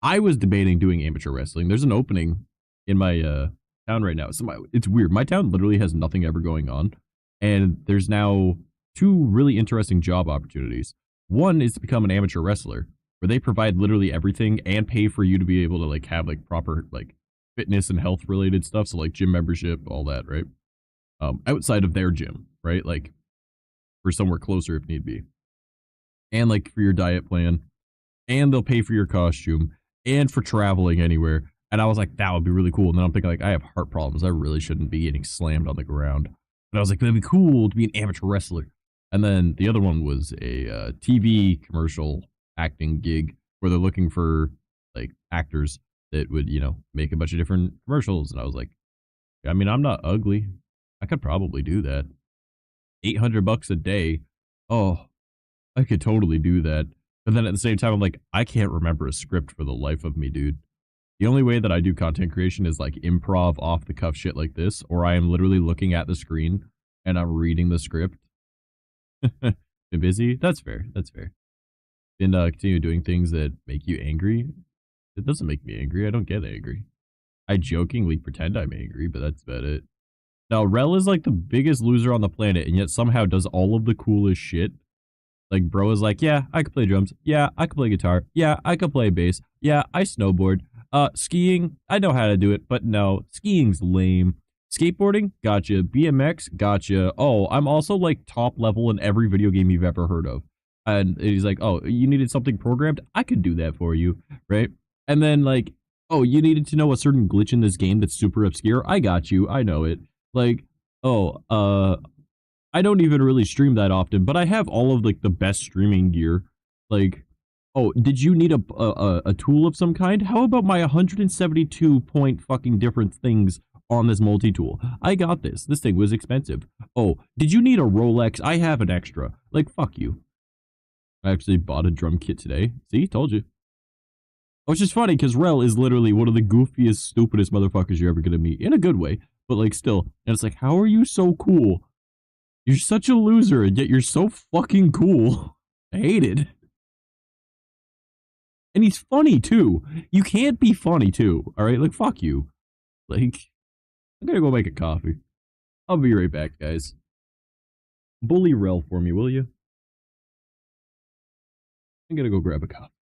I was debating doing amateur wrestling. There's an opening in my town right now. It's weird. My town literally has nothing ever going on. And there's now two really interesting job opportunities. One is to become an amateur wrestler, where they provide literally everything and pay for you to be able to like have like proper like fitness and health related stuff. So like gym membership, all that, right? Outside of their gym, right? Like for somewhere closer if need be. And like for your diet plan. And they'll pay for your costume and for traveling anywhere. And I was like, that would be really cool. And then I'm thinking like, I have heart problems. I really shouldn't be getting slammed on the ground. But I was like, that'd be cool to be an amateur wrestler. And then the other one was a TV commercial acting gig where they're looking for like actors that would, you know, make a bunch of different commercials. And I was like, I mean, I'm not ugly. I could probably do that. $800 a day. Oh, I could totally do that. But then at the same time, I'm like, I can't remember a script for the life of me, dude. The only way that I do content creation is like improv off the cuff shit like this, or I am literally looking at the screen and I'm reading the script. Been busy? That's fair. That's fair. Been continue doing things that make you angry. It doesn't make me angry. I don't get angry. I jokingly pretend I'm angry, but that's about it. Now, Rel is like the biggest loser on the planet, and yet somehow does all of the coolest shit. Like, bro is like, yeah, I could play drums. Yeah, I could play guitar. Yeah, I could play bass. Yeah, I snowboard. Skiing, I know how to do it, but no, skiing's lame. Skateboarding, gotcha. BMX, gotcha. Oh, I'm also like top level in every video game you've ever heard of. And he's like, oh, you needed something programmed? I could do that for you, right? And then like, oh, you needed to know a certain glitch in this game that's super obscure? I got you. I know it. Like, oh, I don't even really stream that often, but I have all of like the best streaming gear. Like, oh, did you need a tool of some kind? How about my 172 point fucking different things on this multi-tool? I got this. This thing was expensive. Oh, did you need a Rolex? I have an extra. Like, fuck you. I actually bought a drum kit today. See, told you. Which is funny because Rel is literally one of the goofiest, stupidest motherfuckers you're ever gonna meet in a good way, but like still. And it's like, how are you so cool? You're such a loser, and yet you're so fucking cool. I hate it. And he's funny, too. You can't be funny, too. All right? Like, fuck you. Like, I'm gonna go make a coffee. I'll be right back, guys. Bully Rel for me, will you? I'm gonna go grab a coffee.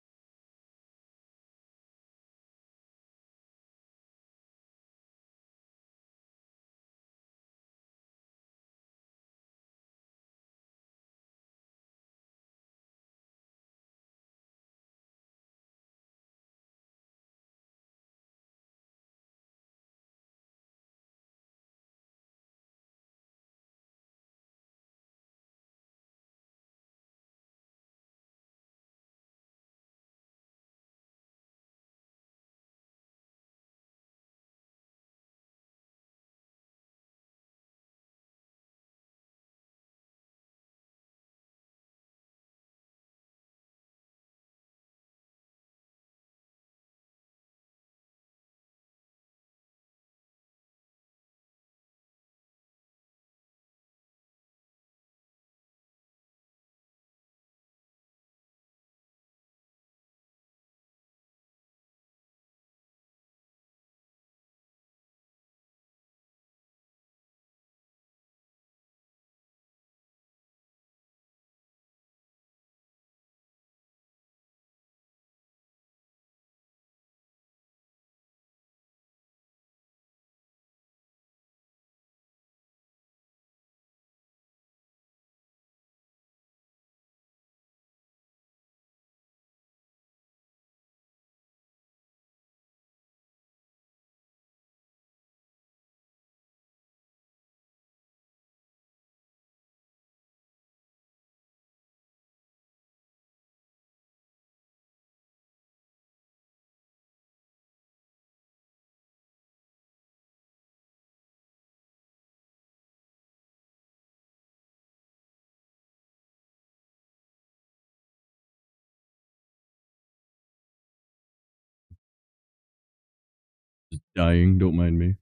Dying, don't mind me.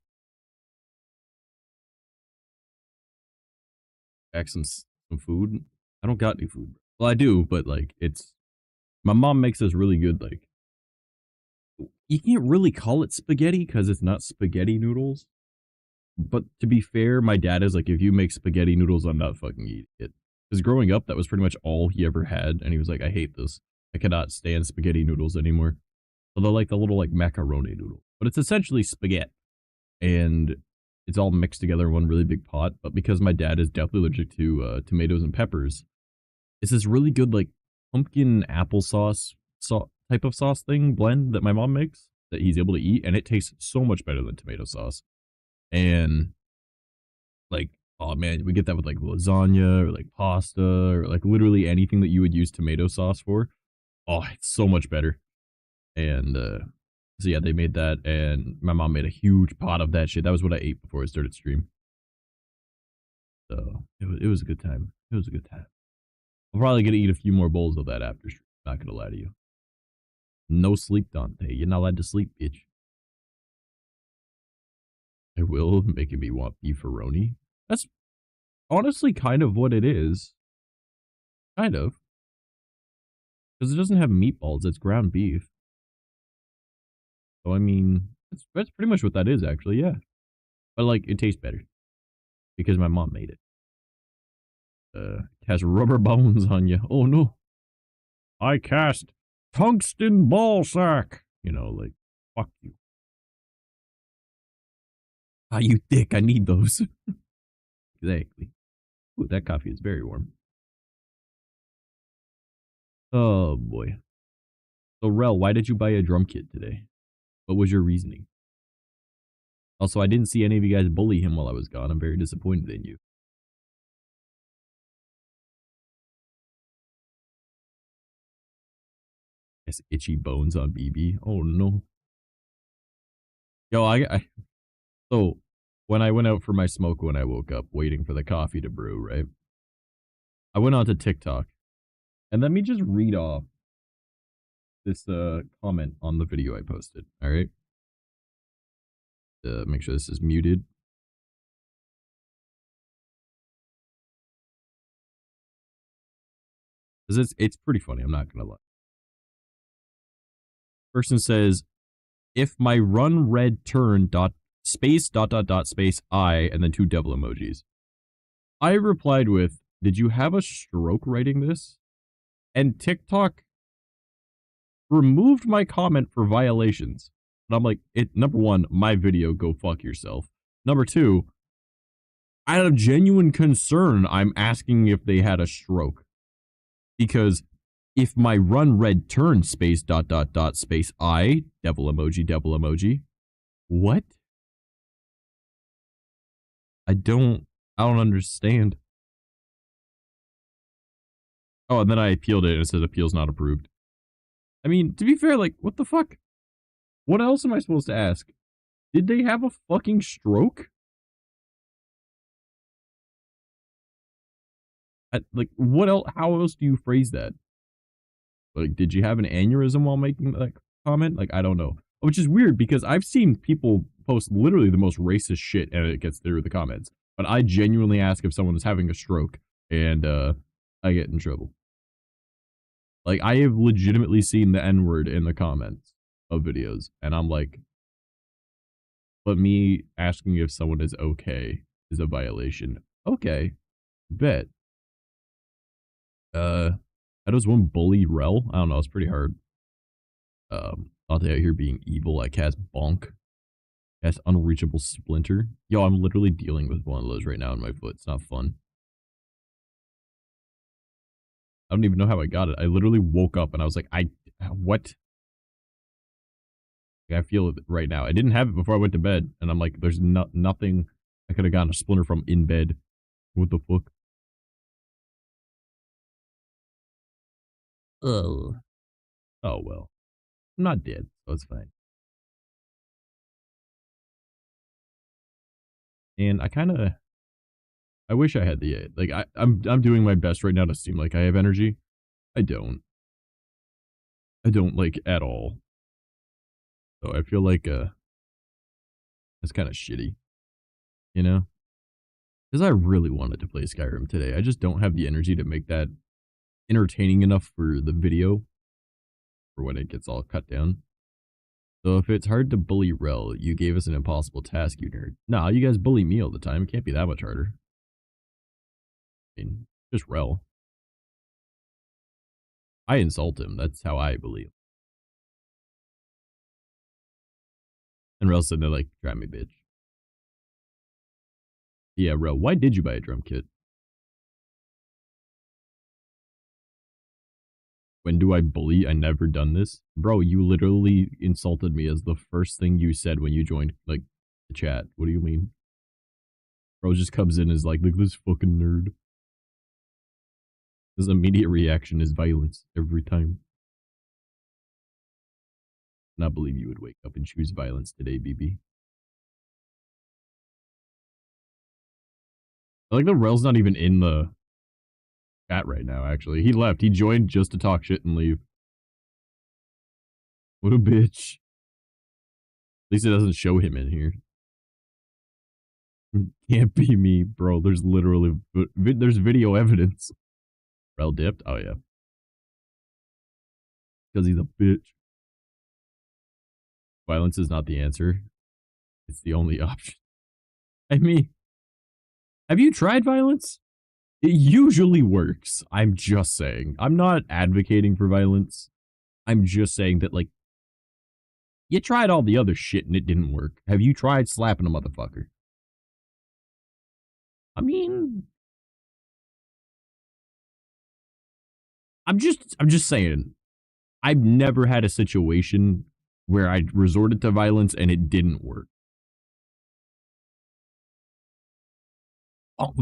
Back some food. I don't got any food. Well, I do, but like it's my mom makes this really good like you can't really call it spaghetti because it's not spaghetti noodles. But to be fair, my dad is like, if you make spaghetti noodles, I'm not fucking eating it. Because growing up, that was pretty much all he ever had, and he was like, I hate this. I cannot stand spaghetti noodles anymore. So they're like the little like macaroni noodle, but it's essentially spaghetti, and it's all mixed together in one really big pot. But because my dad is deathly allergic to tomatoes and peppers, it's this really good like pumpkin applesauce type of sauce thing blend that my mom makes that he's able to eat, and it tastes so much better than tomato sauce. And like, oh man, we get that with like lasagna or like pasta or like literally anything that you would use tomato sauce for. Oh, it's so much better. And so yeah, they made that, and my mom made a huge pot of that shit. That was what I ate before I started stream. So it was a good time. It was a good time. I'm probably gonna eat a few more bowls of that after stream. Not gonna lie to you. No sleep, Dante. You're not allowed to sleep, bitch. I will, making me want beefaroni. That's honestly kind of what it is. Kind of. Because it doesn't have meatballs, it's ground beef. So, I mean, that's pretty much what that is, actually, yeah. But, like, it tastes better. Because my mom made it. It has rubber bones on you. Oh, no. I cast tungsten ball sack. You know, like, fuck you. Ah, you dick, I need those. Exactly. Ooh, that coffee is very warm. Oh, boy. So, Rel, why did you buy a drum kit today? What was your reasoning? Also, I didn't see any of you guys bully him while I was gone. I'm very disappointed in you. Yes, itchy bones on BB. Oh, no. Yo, so, when I went out for my smoke when I woke up, waiting for the coffee to brew, right? I went onto TikTok. And let me just read off this comment on the video I posted, alright? Make sure this is muted. Because it's pretty funny, I'm not gonna lie. Person says, if my run red turn dot space dot dot dot space I and then 2 devil emojis. I replied with, did you have a stroke writing this? And TikTok removed my comment for violations. And I'm like, number one, my video, go fuck yourself. Number two, out of genuine concern, I'm asking if they had a stroke. Because if my run red turn space dot dot dot space I, devil emoji, what? I don't understand. Oh, and then I appealed it and it says appeals not approved. I mean, to be fair, like, what the fuck? What else am I supposed to ask? Did they have a fucking stroke? Like, what else? How else do you phrase that? Like, did you have an aneurysm while making that comment? Like, I don't know. Which is weird because I've seen people post literally the most racist shit and it gets through the comments. But I genuinely ask if someone is having a stroke and I get in trouble. Like, I have legitimately seen the N-word in the comments of videos, and I'm like, but me asking if someone is okay is a violation. Okay, bet. How does one bully Rel? I don't know, it's pretty hard. Out here being evil, I cast Bonk. Cast Unreachable Splinter. Yo, I'm literally dealing with one of those right now in my foot. It's not fun. I don't even know how I got it. I literally woke up and I was like, what? I feel it right now. I didn't have it before I went to bed. And I'm like, there's nothing I could have gotten a splinter from in bed. What the fuck? Oh. Oh, well. I'm not dead, so it's fine. And I wish I had the, like, I'm doing my best right now to seem like I have energy. I don't. I don't, like, at all. So I feel like, That's kind of shitty, you know? Because I really wanted to play Skyrim today. I just don't have the energy to make that entertaining enough for the video for when it gets all cut down. So if it's hard to bully Rel, you gave us an impossible task, you nerd. Nah, you guys bully me all the time. It can't be that much harder. I mean, just Rel. I insult him. That's how I believe. And Rel said, they're like, try me, bitch. Yeah, Rel, why did you buy a drum kit? When do I bully? I never done this. Bro, you literally insulted me as the first thing you said when you joined, like, the chat. What do you mean? Bro just comes in and is like, look at this fucking nerd. His immediate reaction is violence every time. Not believe you would wake up and choose violence today, BB. I like the Rel's not even in the chat right now, actually. He left. He joined just to talk shit and leave. What a bitch. At least it doesn't show him in here. Can't be me, bro. There's literally... There's video evidence. Rel dipped? Oh, yeah. Because he's a bitch. Violence is not the answer. It's the only option. I mean... Have you tried violence? It usually works. I'm just saying. I'm not advocating for violence. I'm just saying that, like, you tried all the other shit and it didn't work. Have you tried slapping a motherfucker? I mean, I'm just saying. I've never had a situation where I resorted to violence and it didn't work. Oh,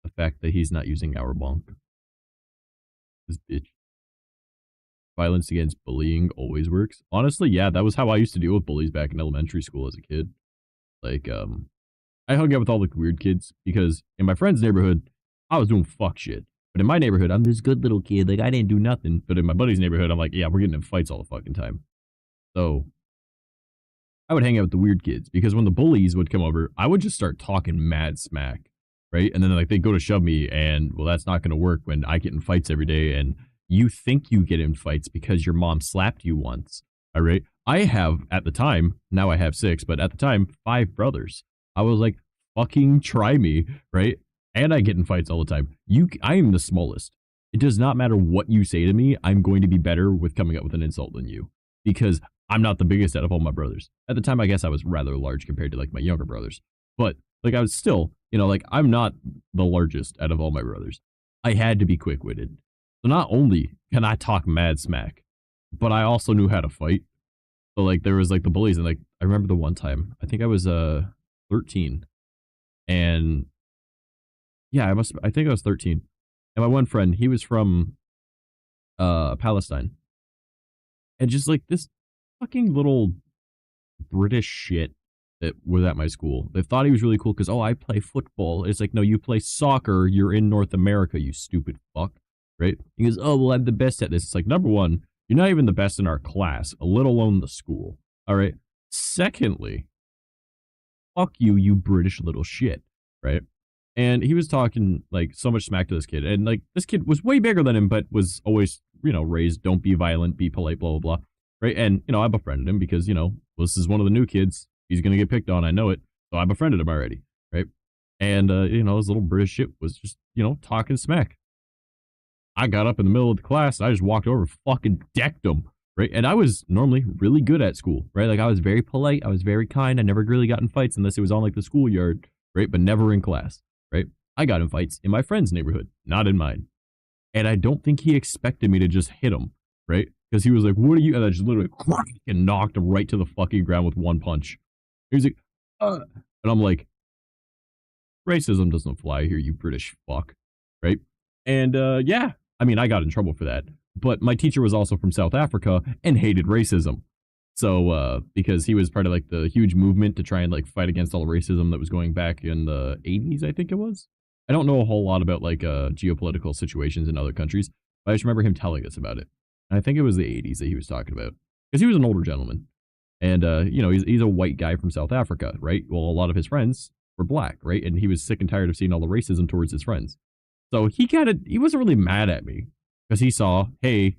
the fact that he's not using our bonk. This bitch. Violence against bullying always works. Honestly, yeah, that was how I used to deal with bullies back in elementary school as a kid. Like, I hung out with all the weird kids because in my friend's neighborhood, I was doing fuck shit. But in my neighborhood, I'm this good little kid. Like, I didn't do nothing. But in my buddy's neighborhood, I'm like, yeah, we're getting in fights all the fucking time. So I would hang out with the weird kids because when the bullies would come over, I would just start talking mad smack, right? And then like they'd go to shove me and, well, that's not going to work when I get in fights every day and you think you get in fights because your mom slapped you once, all right? I have, at the time, now I have 6, but at the time, 5 brothers. I was like, fucking try me, right? And I get in fights all the time. I am the smallest. It does not matter what you say to me. I'm going to be better with coming up with an insult than you because I'm not the biggest out of all my brothers. At the time, I guess I was rather large compared to like my younger brothers. But like I was still, you know, like I'm not the largest out of all my brothers. I had to be quick-witted. So not only can I talk mad smack, but I also knew how to fight. So like there was like the bullies and like I remember the one time, I think I was 13 and yeah, I think I was 13. And my one friend, he was from Palestine. And just like this fucking little British shit that was at my school. They thought he was really cool because, oh, I play football. It's like, no, you play soccer. You're in North America, you stupid fuck. Right? He goes, oh, well, I'm the best at this. It's like, number one, you're not even the best in our class, let alone the school. All right? Secondly, fuck you, you British little shit. Right? And he was talking like so much smack to this kid. And like this kid was way bigger than him, but was always, you know, raised, don't be violent, be polite, blah, blah, blah. Right? And, you know, I befriended him because, you know, this is one of the new kids. He's going to get picked on. I know it. So I befriended him already. Right? And, you know, his little British shit was just, you know, talking smack. I got up in the middle of the class. I just walked over and fucking decked him. Right? And I was normally really good at school. Right? Like I was very polite. I was very kind. I never really got in fights unless it was on like the schoolyard. Right? But never in class. Right? I got in fights in my friend's neighborhood, not in mine. And I don't think he expected me to just hit him. Right? Because he was like, what are you? And I just literally and knocked him right to the fucking ground with one punch. He was like, and I'm like, racism doesn't fly here, you British fuck. Right? And yeah, I mean, I got in trouble for that. But my teacher was also from South Africa and hated racism. So, because he was part of like the huge movement to try and like fight against all the racism that was going back in the 80s, I think it was. I don't know a whole lot about like geopolitical situations in other countries, but I just remember him telling us about it. I think it was the 80s that he was talking about. Because he was an older gentleman. And, you know, he's a white guy from South Africa, right? Well, a lot of his friends were black, right? And he was sick and tired of seeing all the racism towards his friends. So he wasn't really mad at me because he saw, hey,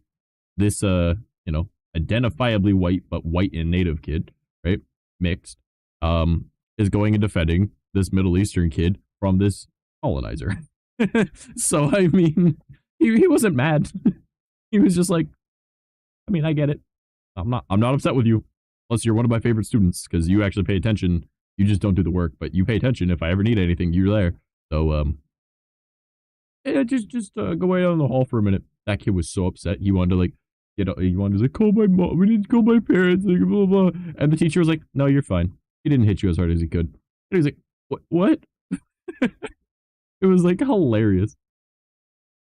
this, you know, identifiably white, but white and native kid, right? Mixed, is going and defending this Middle Eastern kid from this colonizer. So, I mean, he wasn't mad. He was just like, I mean, I get it. I'm not upset with you. Plus, you're one of my favorite students because you actually pay attention. You just don't do the work, but you pay attention. If I ever need anything, you're there. So, yeah, just go away down the hall for a minute. That kid was so upset. He wanted to like he wanted to like call my mom. We need to call my parents. Like blah blah. And the teacher was like, "No, you're fine. He didn't hit you as hard as he could." And he was like, "What? What?" It was like hilarious.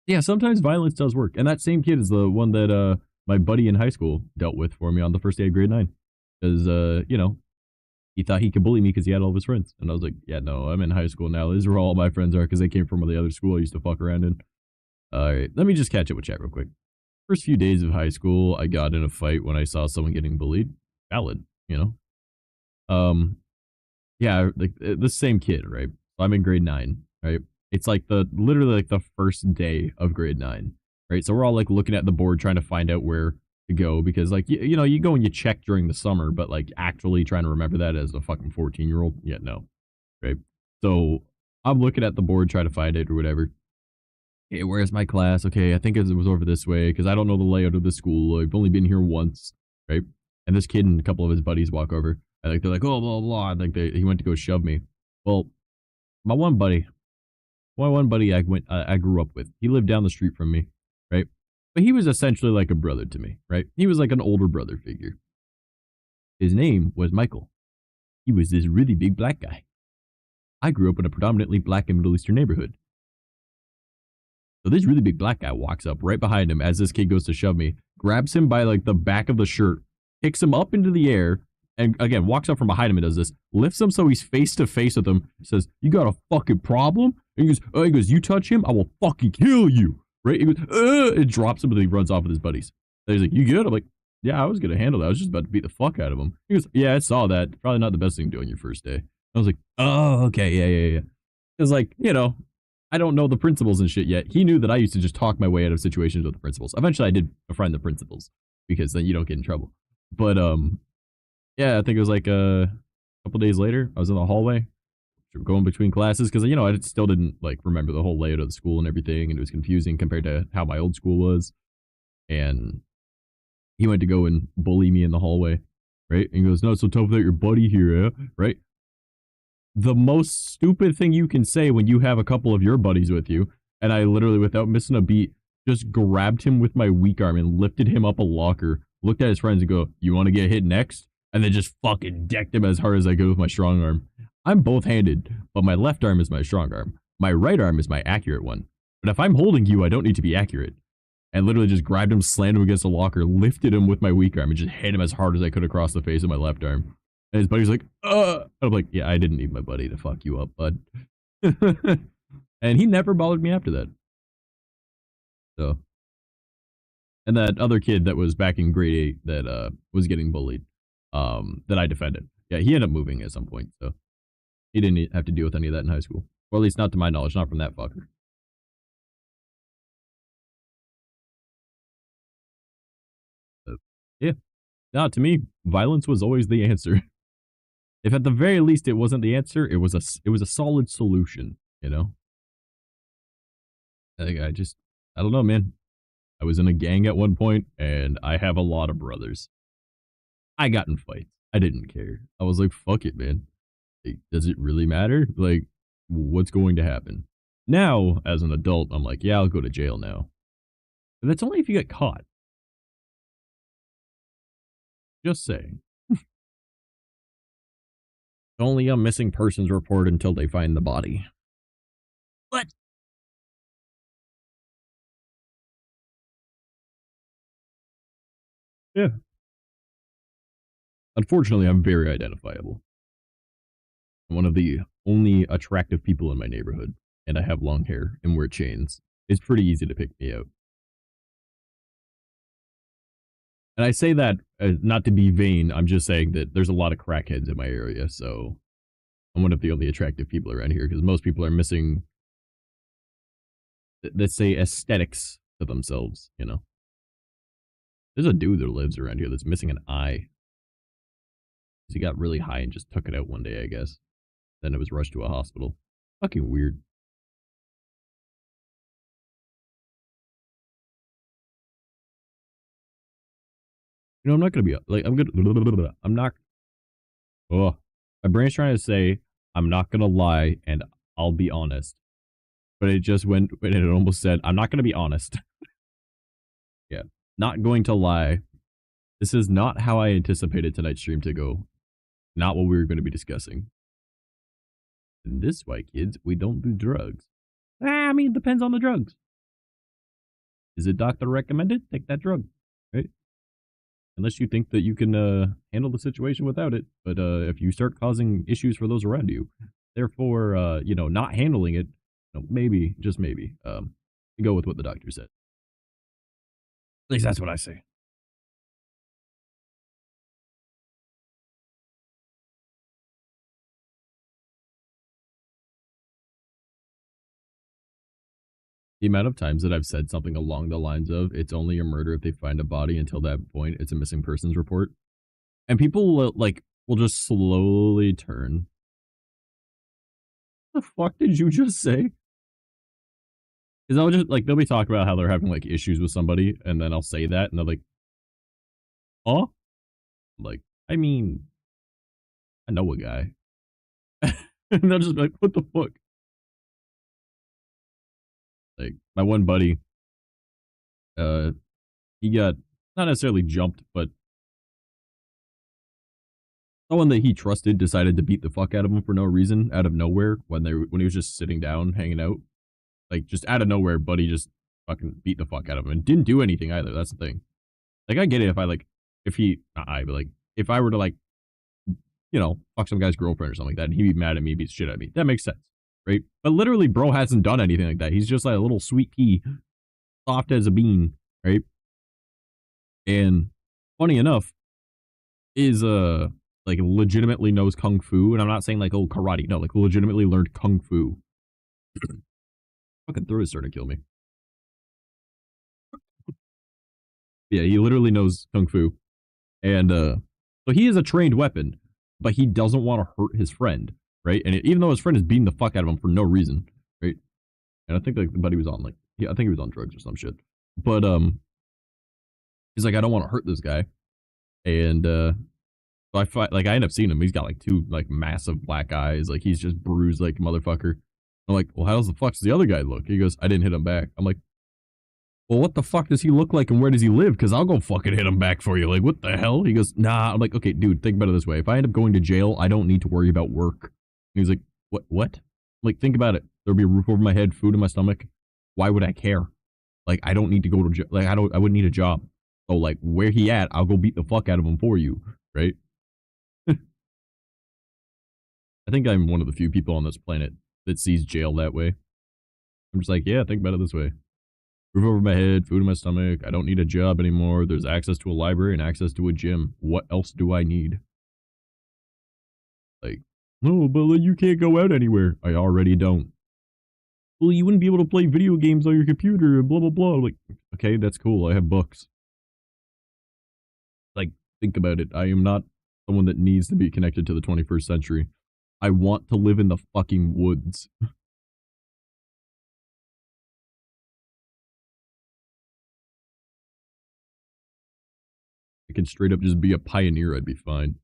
Yeah, sometimes violence does work, and that same kid is the one that my buddy in high school dealt with for me on the first day of grade 9, because you know, he thought he could bully me because he had all of his friends. And I was like, yeah, no, I'm in high school now. These are where all my friends are because they came from the other school I used to fuck around in. All right, let me just catch up with chat real quick. First few days of high school, I got in a fight when I saw someone getting bullied. Valid, you know? Yeah, like the same kid, right? So I'm in grade 9, right? It's like literally like the first day of grade 9, right? So we're all like looking at the board trying to find out where to go because like you know you go and you check during the summer, but like actually trying to remember that as a fucking 14-year-old, yeah, no, right? So I'm looking at the board trying to find it or whatever. Okay, where's my class? Okay, I think it was over this way because I don't know the layout of the school. I've only been here once, right? And this kid and a couple of his buddies walk over. And like they're like, oh blah blah. And like he went to go shove me. Well, my one buddy I grew up with. He lived down the street from me, right? But he was essentially like a brother to me, right? He was like an older brother figure. His name was Michael. He was this really big black guy. I grew up in a predominantly black and Middle Eastern neighborhood. So this really big black guy walks up right behind him as this kid goes to shove me, grabs him by like the back of the shirt, kicks him up into the air, and again, walks up from behind him and does this, lifts him so he's face to face with him, says, you got a fucking problem? And he goes, you touch him, I will fucking kill you. Right? He goes, it drops him and he runs off with his buddies. And he's like, you good? I'm like, yeah, I was going to handle that. I was just about to beat the fuck out of him. He goes, yeah, I saw that. Probably not the best thing to do on your first day. I was like, oh, okay, yeah. It's like, you know, I don't know the principals and shit yet. He knew that I used to just talk my way out of situations with the principals. Eventually, I did befriend the principals because then you don't get in trouble. But, yeah, I think it was like a couple days later, I was in the hallway going between classes because, you know, I still didn't like remember the whole layout of the school and everything. And it was confusing compared to how my old school was. And he went to go and bully me in the hallway, right? And he goes, no, it's so tough without your buddy here, right? The most stupid thing you can say when you have a couple of your buddies with you. And I literally, without missing a beat, just grabbed him with my weak arm and lifted him up a locker, looked at his friends and go, you want to get hit next? And then just fucking decked him as hard as I could with my strong arm. I'm both-handed, but my left arm is my strong arm. My right arm is my accurate one. But if I'm holding you, I don't need to be accurate. And literally just grabbed him, slammed him against a locker, lifted him with my weak arm, and just hit him as hard as I could across the face of my left arm. And his buddy's like, I'm like, yeah, I didn't need my buddy to fuck you up, bud. And he never bothered me after that. So. And that other kid that was back in grade 8 that was getting bullied, that I defended. Yeah, he ended up moving at some point, so he didn't have to deal with any of that in high school. Or at least not to my knowledge, not from that fucker. So, yeah. No, to me, violence was always the answer. If at the very least it wasn't the answer, it was a solid solution, you know? I don't know, man. I was in a gang at one point, and I have a lot of brothers. I got in fights. I didn't care. I was like, fuck it, man. Like, does it really matter? Like, what's going to happen? Now, as an adult, I'm like, yeah, I'll go to jail now. But that's only if you get caught. Just saying. Only a missing persons report until they find the body. What? Yeah. Unfortunately, I'm very identifiable. I'm one of the only attractive people in my neighborhood, and I have long hair and wear chains. It's pretty easy to pick me out. And I say that not to be vain. I'm just saying that there's a lot of crackheads in my area, so I'm one of the only attractive people around here because most people are missing, let's say, aesthetics to themselves. You know, there's a dude that lives around here that's missing an eye. He got really high and just took it out one day, I guess. Then it was rushed to a hospital. Fucking weird. You know, I'm not gonna be like I'm gonna. I'm not. Oh, my brain's trying to say I'm not gonna lie and I'll be honest, but it just went and it almost said I'm not gonna be honest. Yeah, not going to lie. This is not how I anticipated tonight's stream to go. Not what we were going to be discussing. And this why, kids, we don't do drugs. I mean, it depends on the drugs. Is it doctor recommended? Take that drug, right? Unless you think that you can handle the situation without it. But if you start causing issues for those around you, therefore, you know, not handling it, you know, maybe, just maybe, go with what the doctor said. At least that's what I say. The amount of times that I've said something along the lines of, it's only a murder if they find a body, until that point, it's a missing persons report. And people, like, will just slowly turn. What the fuck did you just say? Because I'll just, like, they'll be talking about how they're having, like, issues with somebody, and then I'll say that, and they're like, huh? I'm like, I mean, I know a guy. And they'll just be like, what the fuck? Like, my one buddy, he got, not necessarily jumped, but someone that he trusted decided to beat the fuck out of him for no reason, out of nowhere, when he was just sitting down, hanging out. Like, just out of nowhere, buddy just fucking beat the fuck out of him, and didn't do anything either, that's the thing. Like, I get it if I, like, if he, not I, but, like, if I were to, like, you know, fuck some guy's girlfriend or something like that, and he'd be mad at me, beat the shit out of me. That makes sense, right? But literally, bro hasn't done anything like that. He's just like a little sweet pea, soft as a bean, right? And funny enough, is like legitimately knows kung fu, and I'm not saying like oh karate, no, like legitimately learned kung fu. Fucking throat is starting to kill me. Yeah, he literally knows kung fu, and so he is a trained weapon, but he doesn't want to hurt his friend, right? And even though his friend is beating the fuck out of him for no reason, right? And I think like the buddy was on like, yeah, I think he was on drugs or some shit. But he's like, I don't want to hurt this guy, and so I fight, like I end up seeing him. He's got like two like massive black eyes, like he's just bruised like a motherfucker. I'm like, well, how the fuck does the other guy look? He goes, I didn't hit him back. I'm like, well, what the fuck does he look like and where does he live? Because I'll go fucking hit him back for you. Like, what the hell? He goes, nah. I'm like, okay, dude, think about it this way. If I end up going to jail, I don't need to worry about work. And he's like, what? I'm like, think about it. There'll be a roof over my head, food in my stomach. Why would I care? Like, I don't need to go to jail. Like, I wouldn't need a job. So, like, where he at, I'll go beat the fuck out of him for you, right? I think I'm one of the few people on this planet that sees jail that way. I'm just like, yeah, think about it this way. Roof over my head, food in my stomach. I don't need a job anymore. There's access to a library and access to a gym. What else do I need? Like, no, but you can't go out anywhere. I already don't. Well, you wouldn't be able to play video games on your computer and blah, blah, blah. Like, okay, that's cool. I have books. Like, think about it. I am not someone that needs to be connected to the 21st century. I want to live in the fucking woods. I can straight up just be a pioneer. I'd be fine.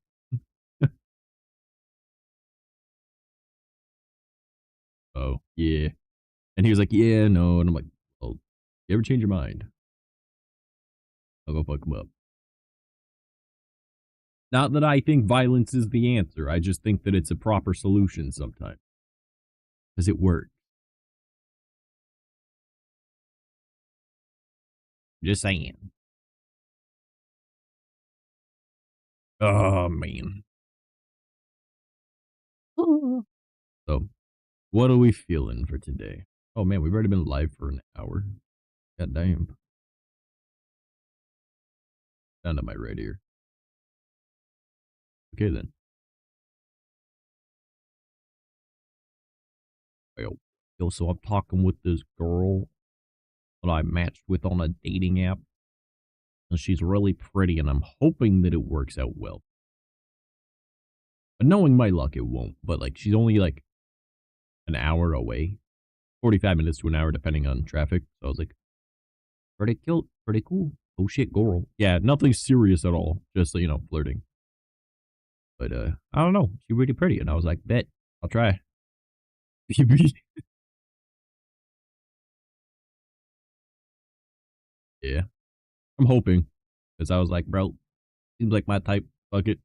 Oh, yeah. And he was like, yeah, no. And I'm like, well, you ever change your mind? I'll go fuck him up. Not that I think violence is the answer. I just think that it's a proper solution sometimes. Because it works. Just saying. Oh, man. So, what are we feeling for today? Oh, man, we've already been live for an hour. God damn. Down to my right ear. Okay, then. Yo, so I'm talking with this girl that I matched with on a dating app. And she's really pretty, and I'm hoping that it works out well. But knowing my luck, it won't. But, like, she's only, like, an hour away. 45 minutes to an hour, depending on traffic. So I was like, pretty cute, pretty cool. Oh, shit, girl. Yeah, nothing serious at all. Just, you know, flirting. But, I don't know. She's really pretty. And I was like, bet. I'll try. Yeah. I'm hoping. Because I was like, bro, seems like my type. Fuck it.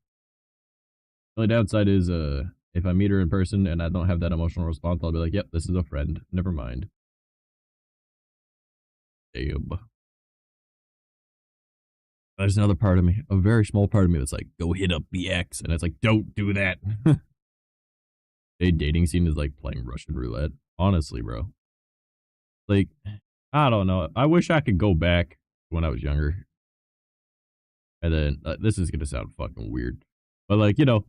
The only downside is, if I meet her in person and I don't have that emotional response, I'll be like, yep, this is a friend. Never mind. Damn. There's another part of me, a very small part of me that's like, go hit up the ex. And it's like, don't do that. A dating scene is like playing Russian roulette. Honestly, bro. Like, I don't know. I wish I could go back when I was younger. And then, this is going to sound fucking weird. But like, you know,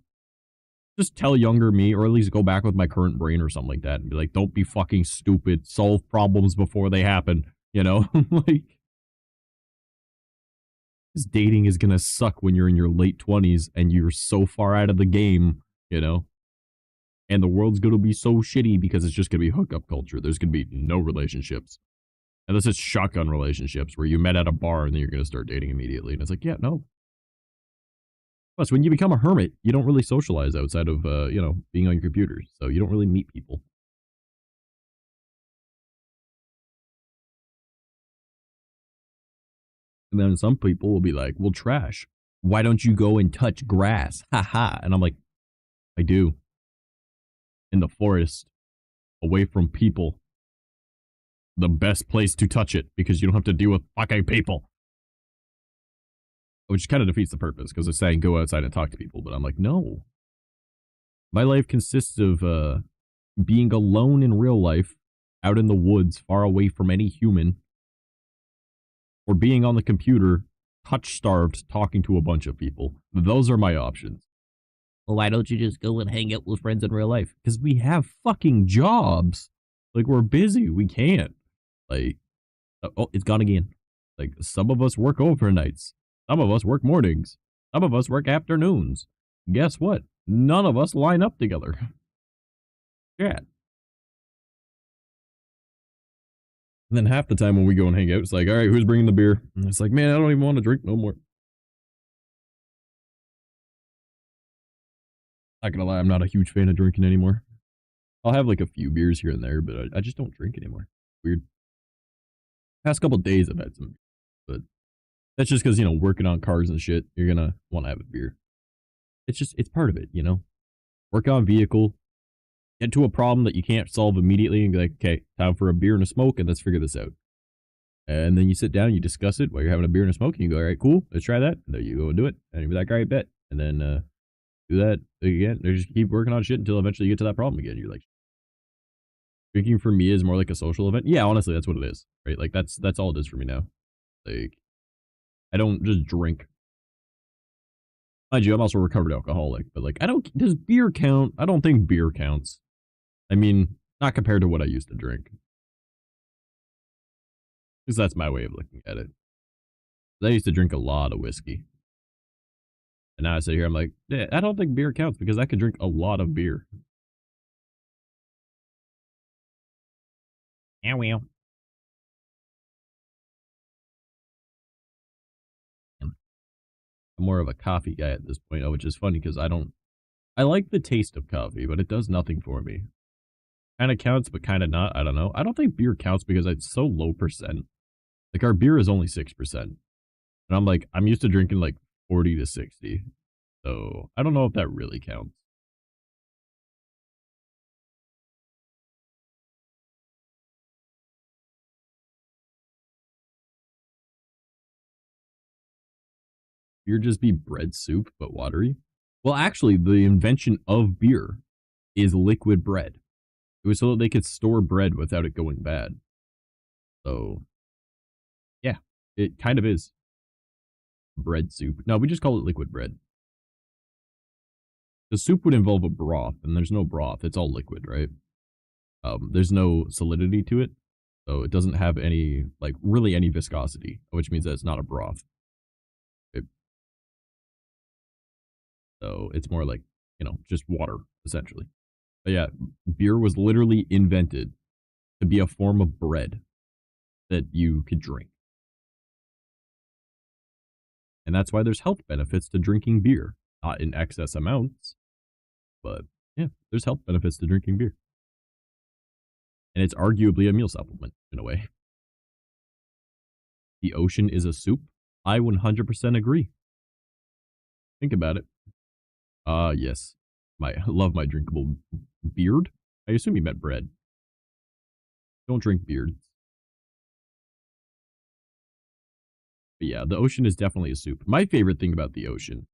just tell younger me, or at least go back with my current brain or something like that, and be like, don't be fucking stupid. Solve problems before they happen. You know? Like, this dating is gonna suck when you're in your late 20s and you're so far out of the game, you know? And the world's gonna be so shitty because it's just gonna be hookup culture. There's gonna be no relationships. Unless it's shotgun relationships where you met at a bar and then you're gonna start dating immediately. And it's like, yeah, no. Plus, when you become a hermit, you don't really socialize outside of, you know, being on your computer. So you don't really meet people. And then some people will be like, well, trash. Why don't you go and touch grass? Ha ha. And I'm like, I do. In the forest, away from people. The best place to touch it because you don't have to deal with fucking people. Which kind of defeats the purpose because it's saying go outside and talk to people. But I'm like, no. My life consists of being alone in real life, out in the woods, far away from any human, or being on the computer, touch starved, talking to a bunch of people. Those are my options. Well, why don't you just go and hang out with friends in real life? Because we have fucking jobs. Like, we're busy. We can't. Like, oh, it's gone again. Like, some of us work overnights. Some of us work mornings. Some of us work afternoons. Guess what? None of us line up together. Chat. And then half the time when we go and hang out, it's like, all right, who's bringing the beer? And it's like, man, I don't even want to drink no more. Not gonna lie, I'm not a huge fan of drinking anymore. I'll have like a few beers here and there, but I just don't drink anymore. Weird. Past couple days I've had some, but that's just because, you know, working on cars and shit, you're gonna want to have a beer. It's part of it, you know? Work on vehicle, get to a problem that you can't solve immediately and be like, okay, time for a beer and a smoke and let's figure this out. And then you sit down, you discuss it while you're having a beer and a smoke, and you go, all right, cool, let's try that. And then you go and do it. And you'll be like, all right, bet. And then do that again. Or just keep working on shit until eventually you get to that problem again. You're like, drinking for me is more like a social event. Yeah, honestly, that's what it is, right? Like, that's all it is for me now. Like, I don't just drink. Mind you, I'm also a recovered alcoholic, but like, does beer count? I don't think beer counts. I mean, not compared to what I used to drink. Because that's my way of looking at it. I used to drink a lot of whiskey. And now I sit here, I'm like, yeah, I don't think beer counts because I could drink a lot of beer. Yeah, well. I'm more of a coffee guy at this point, which is funny because I like the taste of coffee, but it does nothing for me. Kind of counts, but kind of not. I don't know. I don't think beer counts because it's so low percent. Like, our beer is only 6%. And I'm like, I'm used to drinking like 40 to 60. So I don't know if that really counts. Beer just be bread soup, but watery. Well, actually, the invention of beer is liquid bread. It was so that they could store bread without it going bad. So, yeah, it kind of is. bread soup. No, we just call it liquid bread. The soup would involve a broth, and there's no broth. It's all liquid, right? There's no solidity to it, so it doesn't have any, like, really any viscosity, which means that it's not a broth. So it's more like, just water, essentially. But yeah, beer was literally invented to be a form of bread that you could drink. And that's why there's health benefits to drinking beer. Not in excess amounts, but yeah, there's health benefits to drinking beer. And it's arguably a meal supplement, in a way. The ocean is a soup? I 100% agree. Think about it. Yes. I love my drinkable beard. I assume you meant bread. Don't drink beards. But yeah, the ocean is definitely a soup. My favorite thing about the ocean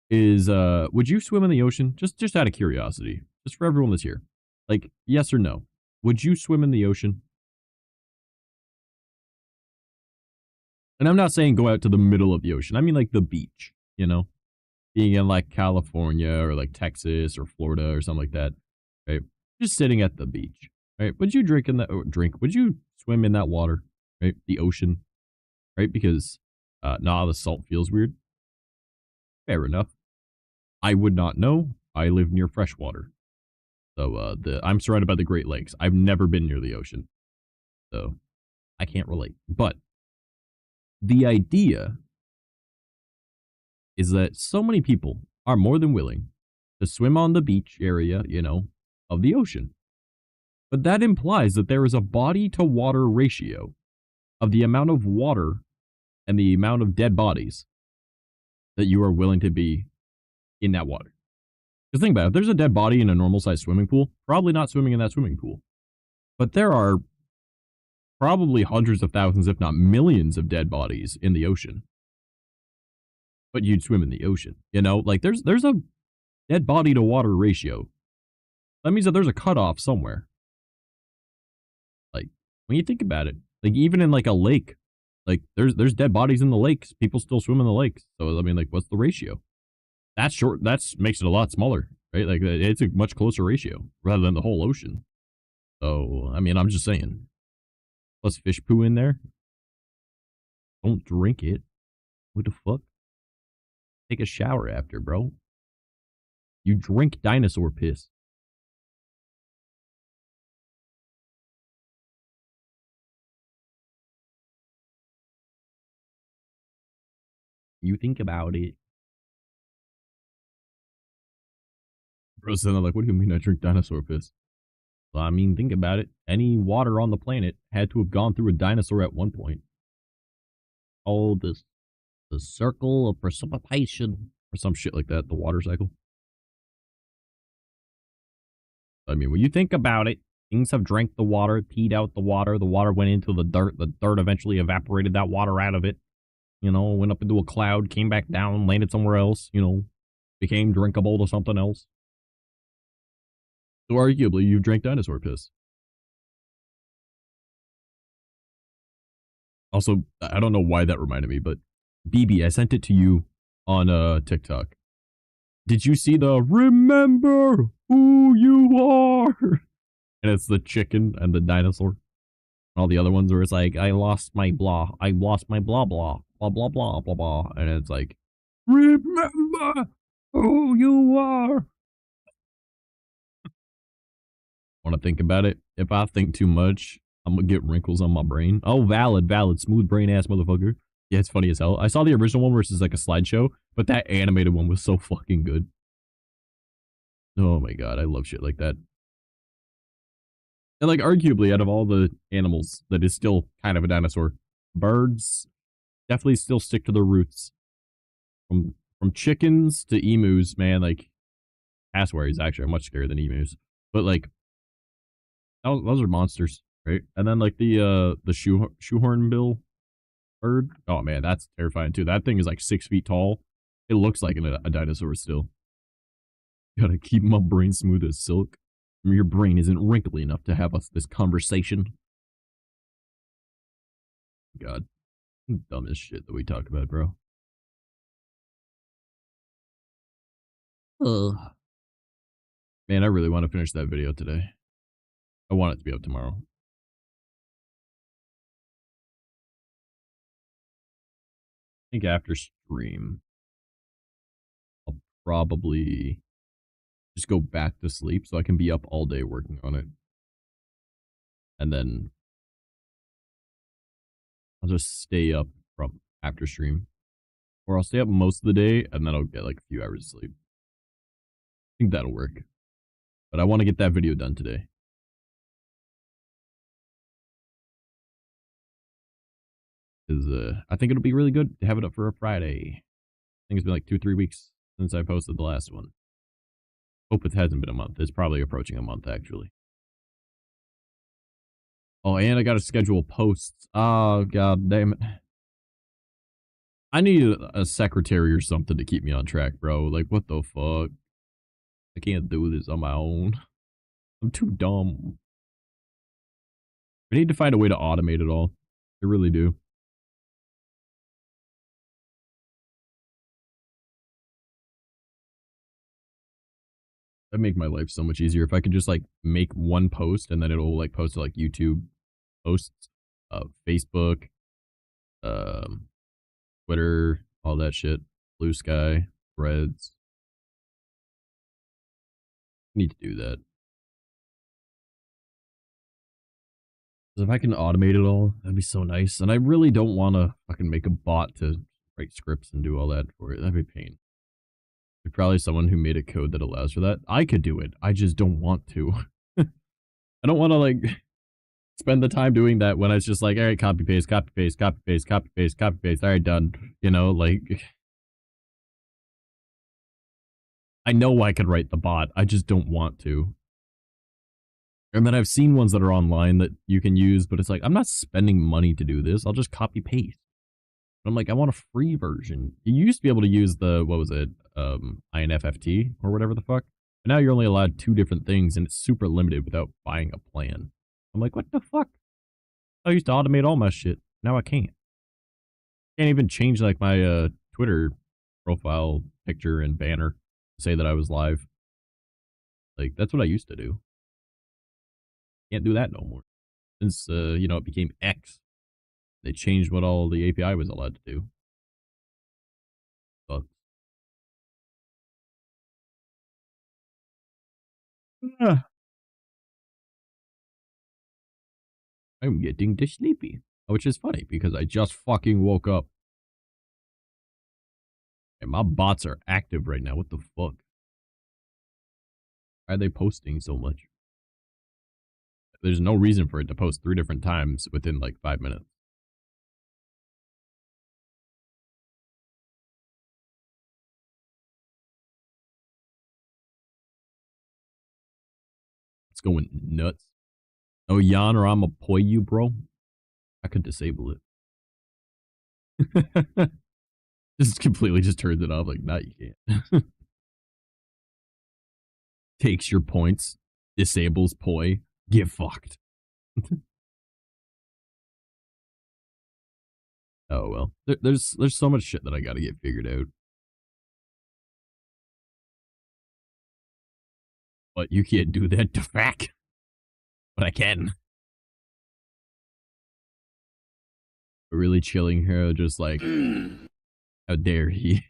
is, would you swim in the ocean? Just out of curiosity. Just for everyone that's here. Like, yes or no? Would you swim in the ocean? And I'm not saying go out to the middle of the ocean. I mean, like, the beach, Being in, like, California or, like, Texas or Florida or something like that, right? Just sitting at the beach, right? Would you would you swim in that water, right? The ocean, right? Because, the salt feels weird. Fair enough. I would not know. I live near fresh water. So, I'm surrounded by the Great Lakes. I've never been near the ocean. So, I can't relate. But, the idea is that so many people are more than willing to swim on the beach area, of the ocean. But that implies that there is a body to water ratio of the amount of water and the amount of dead bodies that you are willing to be in that water. Because think about it, if there's a dead body in a normal sized swimming pool, probably not swimming in that swimming pool. But there are probably hundreds of thousands, if not millions, of dead bodies in the ocean. But you'd swim in the ocean, Like, there's a dead body to water ratio. That means that there's a cutoff somewhere. Like, when you think about it, like, even in, like, a lake, like, there's dead bodies in the lakes. People still swim in the lakes. So, I mean, like, what's the ratio? That makes it a lot smaller, right? Like, it's a much closer ratio rather than the whole ocean. So, I mean, I'm just saying. Plus fish poo in there. Don't drink it. What the fuck? Take a shower after, bro. You drink dinosaur piss. You think about it. Bro's then like, what do you mean I drink dinosaur piss? Well, I mean, think about it. Any water on the planet had to have gone through a dinosaur at one point. Oh, the circle of precipitation. Or some shit like that. The water cycle. I mean, when you think about it, things have drank the water, teed out the water went into the dirt eventually evaporated that water out of it, went up into a cloud, came back down, landed somewhere else, became drinkable to something else. So arguably, you drank dinosaur piss. Also, I don't know why that reminded me, but BB, I sent it to you on TikTok. Did you see the remember who you are? And it's the chicken and the dinosaur. And all the other ones where it's like, I lost my blah blah, blah blah blah blah blah. And it's like, remember who you are. Want to think about it? If I think too much, I'm gonna get wrinkles on my brain. Oh, valid. Smooth brain ass motherfucker. Yeah, it's funny as hell. I saw the original one where it's like a slideshow, but that animated one was so fucking good. Oh my god, I love shit like that. And like, arguably, out of all the animals that is still kind of a dinosaur, birds definitely still stick to their roots. From chickens to emus, man, like, cassowaries actually are much scarier than emus. But like, those are monsters, right? And then like the shoehorn bill bird. Oh man, that's terrifying too. That thing is like 6 feet tall. It looks like a dinosaur still. Gotta keep my brain smooth as silk. Your brain isn't wrinkly enough to have this conversation. God, dumbest shit that we talk about, bro. Ugh. Man, I really want to finish that video today. I want it to be up tomorrow. I think after stream, I'll probably just go back to sleep so I can be up all day working on it. And then I'll just stay up from after stream. Or I'll stay up most of the day and then I'll get like a few hours of sleep. I think that'll work. But I want to get that video done today. Because I think it'll be really good to have it up for a Friday. I think it's been like 2-3 weeks since I posted the last one. Hope it hasn't been a month. It's probably approaching a month, actually. Oh, and I gotta schedule posts. Oh, god damn it. I need a secretary or something to keep me on track, bro. Like, what the fuck? I can't do this on my own. I'm too dumb. I need to find a way to automate it all. I really do. That'd make my life so much easier if I could just like make one post and then it'll like post to like YouTube posts, Facebook, Twitter, all that shit, Blue Sky, Threads. I need to do that. If I can automate it all, that'd be so nice. And I really don't want to fucking make a bot to write scripts and do all that for it. That'd be pain. There's probably someone who made a code that allows for that. I could do it. I just don't want to. I don't want to like spend the time doing that when it's just like, all right, copy paste, copy paste, copy paste, copy paste, copy paste. All right, done. You know, like I know I could write the bot. I just don't want to. And then I've seen ones that are online that you can use, but it's like, I'm not spending money to do this. I'll just copy paste. But I'm like, I want a free version. You used to be able to use the, what was it? INFFT or whatever the fuck. But now you're only allowed 2 different things and it's super limited without buying a plan. I'm like, what the fuck? I used to automate all my shit. Now I can't. Can't even change like my Twitter profile picture and banner to say that I was live. Like, that's what I used to do. Can't do that no more. Since, you know, it became X. They changed what all the API was allowed to do. But I'm getting too sleepy. Which is funny, because I just fucking woke up. And my bots are active right now. What the fuck? Why are they posting so much? There's no reason for it to post 3 different times within like 5 minutes. It's going nuts. Oh, yawn or I'ma poi you, bro. I could disable it. Just completely just turns it off. Like, nah, you can't. Takes your points. Disables poi. Get fucked. Oh, well. There's so much shit that I gotta get figured out. But you can't do that to fact. But I can. Really chilling her, just like, how dare he?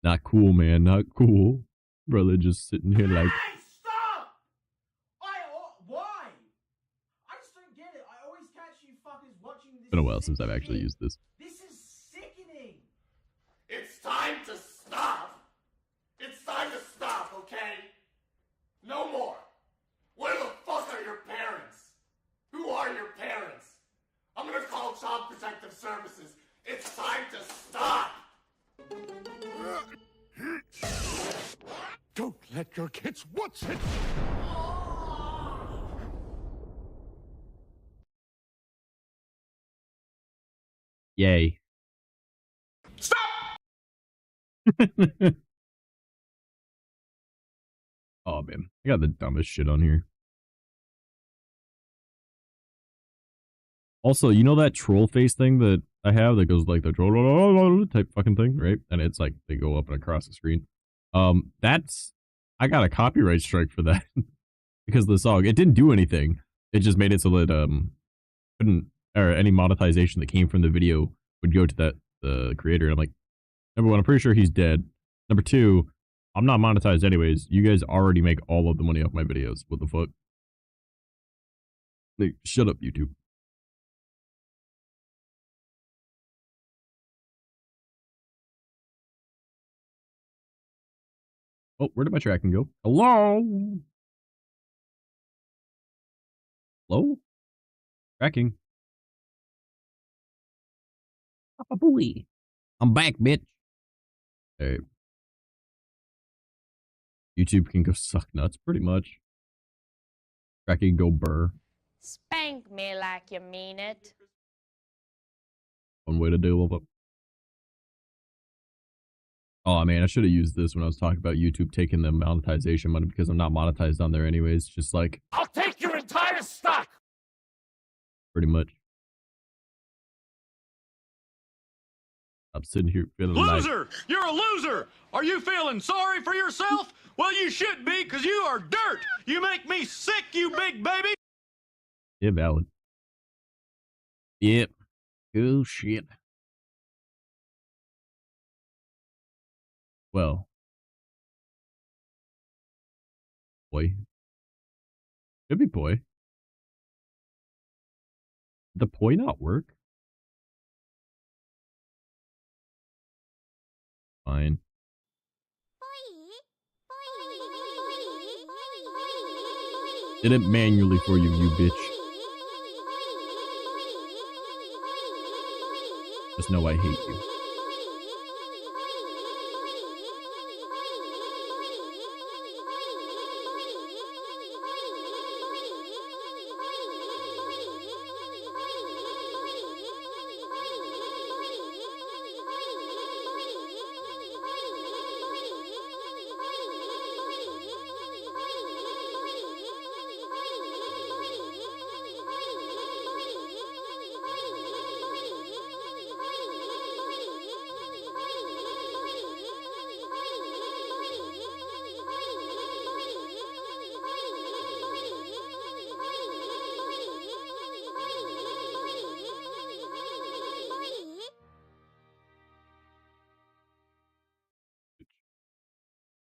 Not cool, man. Not cool. Brother just sitting here like... Hey, stop! Why? I just don't get it. I always catch you fuckers watching this. It's been a while since I've actually used this. This is sickening. It's time to stop. It's time to stop, okay? No more. Where the fuck are your parents? Who are your parents? I'm gonna call Child Protective Services. It's time to stop. Don't let your kids watch it! Yay. Stop! Oh, man. I got the dumbest shit on here. Also, you know that troll face thing that I have that goes like the troll type fucking thing, right? And it's like they go up and across the screen. That's I got a copyright strike for that because of the song. It didn't do anything. It just made it so that couldn't or any monetization that came from the video would go to the creator. And I'm like, number one, I'm pretty sure he's dead. Number two, I'm not monetized anyways. You guys already make all of the money off my videos. What the fuck? Like, shut up, YouTube. Oh, where did my tracking go? Hello? Hello? Tracking. Papa Booey. I'm back, bitch. Alright. YouTube can go suck nuts, pretty much. Tracking go burr. Spank me like you mean it. One way to deal with it. Oh man, I should have used this when I was talking about YouTube taking the monetization money because I'm not monetized on there anyways. Just like, I'll take your entire stock! pretty much. I'm sitting here feeling like... Loser! You're a loser! Are you feeling sorry for yourself? Well, you should be, because you are dirt! You make me sick, you big baby! Yeah, valid. Yep. Oh, shit. Well. Boy. Could be poi. Did the poi not work? Fine. Did it manually for you, you bitch. Just know I hate you.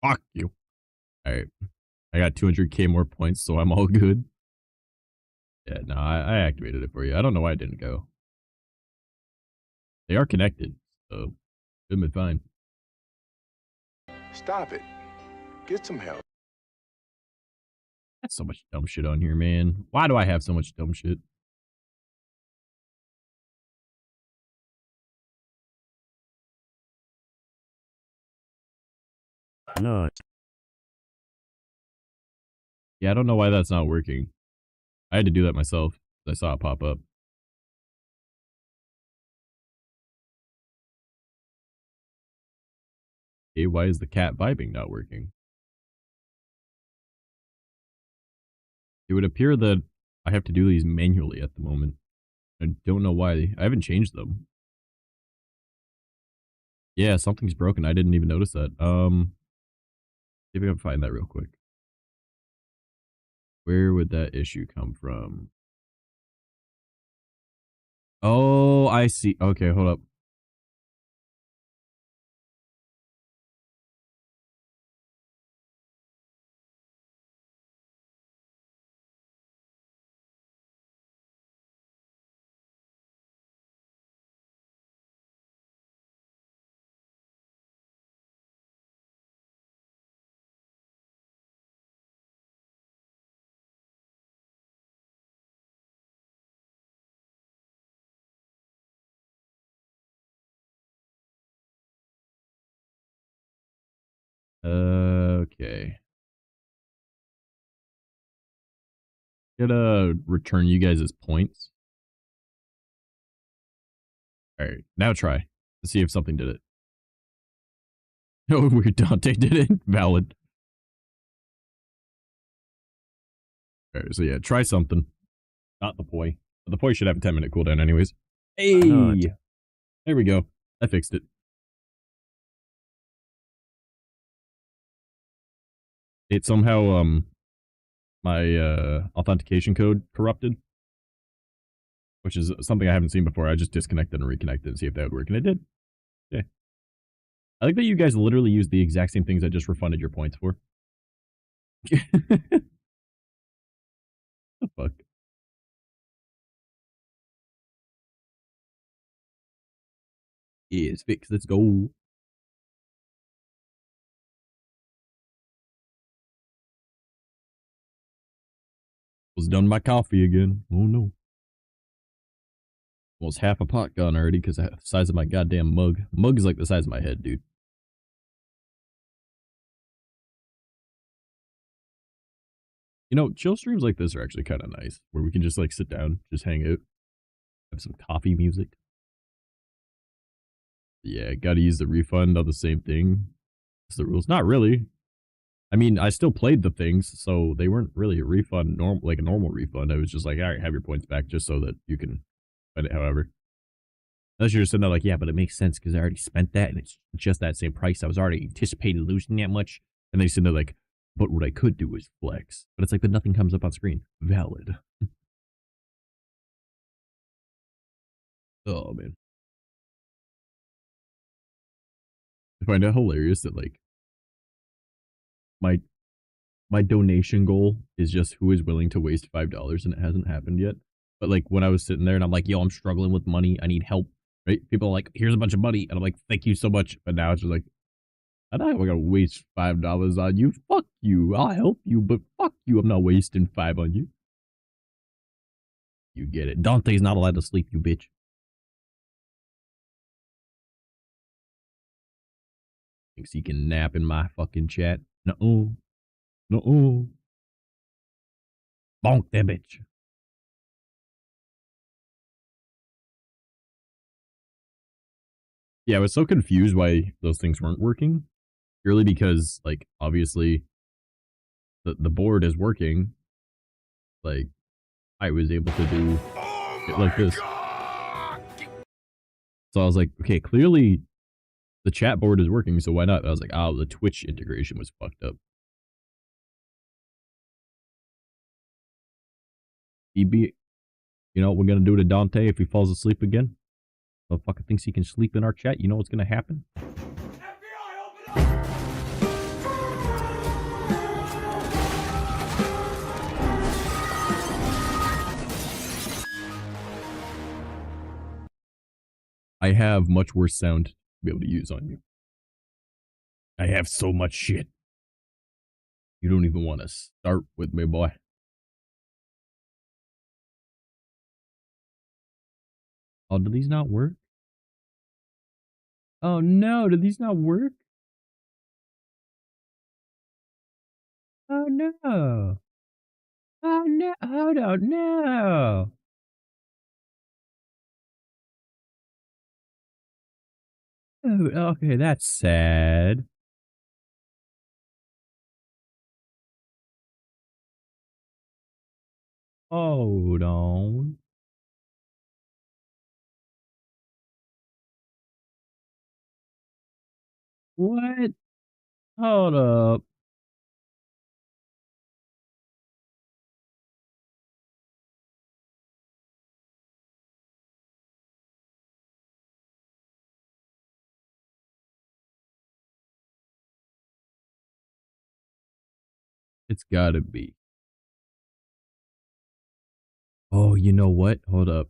Fuck you. Alright. I got 200k more points, so I'm all good. Yeah, no, I activated it for you. I don't know why it didn't go. They are connected, so should be fine. Stop it. Get some help. That's so much dumb shit on here, man. Why do I have so much dumb shit? No. Yeah, I don't know why that's not working. I had to do that myself. I saw it pop up. Okay, why is the cat vibing not working? It would appear that I have to do these manually at the moment. I don't know why. I haven't changed them. Yeah, something's broken. I didn't even notice that. See if I can find that real quick. Where would that issue come from? Oh, I see. Okay, hold up. Okay. Gotta return you guys as points. Alright, now try. Let's see if something did it. Oh, weird. Dante did it. Valid. Alright, so yeah, try something. Not the poi. But the point should have a 10-minute cooldown anyways. not? Hey! There we go. I fixed it. It somehow, my, authentication code corrupted. Which is something I haven't seen before. I just disconnected and reconnected and see if that would work, and it did. Yeah. I like that you guys literally use the exact same things I just refunded your points for. The fuck? Yeah, it's fixed. Let's go. Was done my coffee again. Oh no. Almost half a pot gone already because of the size of my goddamn mug. Mug is like the size of my head, dude. You know, chill streams like this are actually kind of nice, where we can just like sit down, just hang out, have some coffee music. Yeah, gotta use the refund on the same thing. That's the rules. Not really. I mean, I still played the things, so they weren't really a refund, like a normal refund. I was just like, all right, have your points back just so that you can spend it however. Unless you're just sitting there like, yeah, but it makes sense because I already spent that and it's just that same price. I was already anticipating losing that much. And then you're sitting there like, but what I could do is flex. But it's like, but nothing comes up on screen. Valid. Oh, man. I find it hilarious that, like, my donation goal is just who is willing to waste $5 and it hasn't happened yet. But, like, when I was sitting there and I'm like, yo, I'm struggling with money. I need help. Right? People are like, here's a bunch of money. And I'm like, thank you so much. But now it's just like, I'm not gonna waste $5 on you. Fuck you. I'll help you, but fuck you. I'm not wasting 5 on you. You get it. Dante's not allowed to sleep, you bitch. Thinks he can nap in my fucking chat. No. No. Bonk that bitch. Yeah, I was so confused why those things weren't working. Purely because, like, obviously, the board is working. Like, I was able to do it like this. So I was like, okay, clearly the chat board is working, so why not? I was like, oh, the Twitch integration was fucked up. EB, you know what we're gonna do to Dante if he falls asleep again? Motherfucker thinks he can sleep in our chat. You know what's gonna happen? FBI, open up! I have much worse sound to be able to use on you. I have so much shit. You don't even want to start with me, boy. Oh, do these not work? Oh no, do these not work? Oh no. Oh no, hold on, no. Oh, okay, that's sad. Hold on. What? Hold up. It's gotta be. Oh, you know what? Hold up.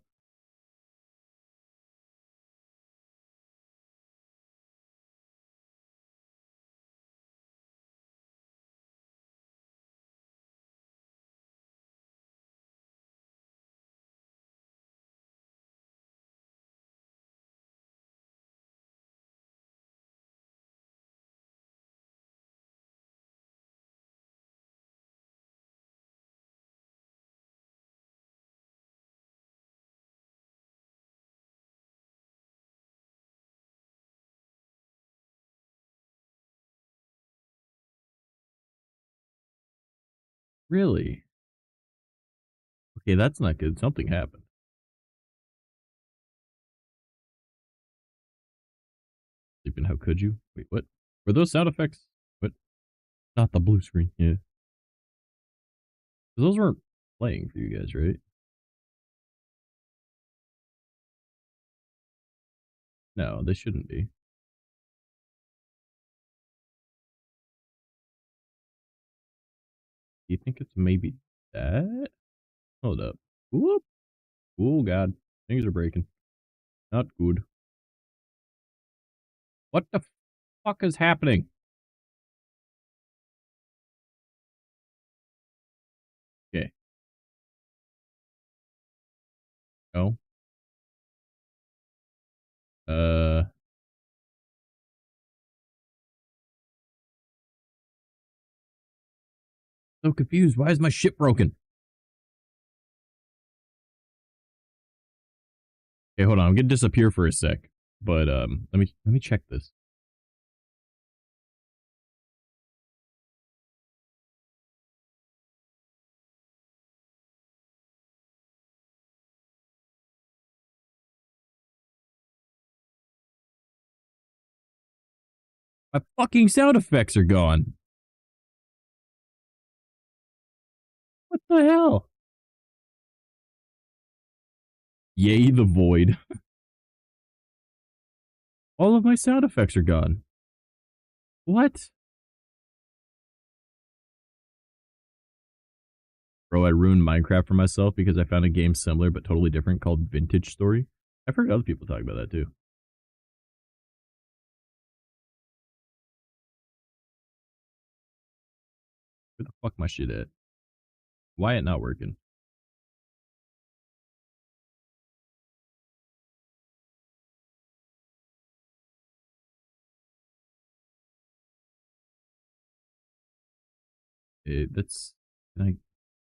Really? Okay, that's not good. Something happened. sleeping. How could you? Wait, what? Were those sound effects? What? Not the blue screen. Yeah. Those weren't playing for you guys, right? No, they shouldn't be. Do you think it's maybe that? Hold up. Whoop. Oh, God. Things are breaking. Not good. What the fuck is happening? Okay. No. So confused. Why is my ship broken? Okay, hold on. I'm gonna disappear for a sec. But let me check this. My fucking sound effects are gone. What the hell? Yay, the void. All of my sound effects are gone. What? Bro, I ruined Minecraft for myself because I found a game similar but totally different called Vintage Story. I've heard other people talk about that too. Where the fuck my shit at? Why it not working? That's... Can I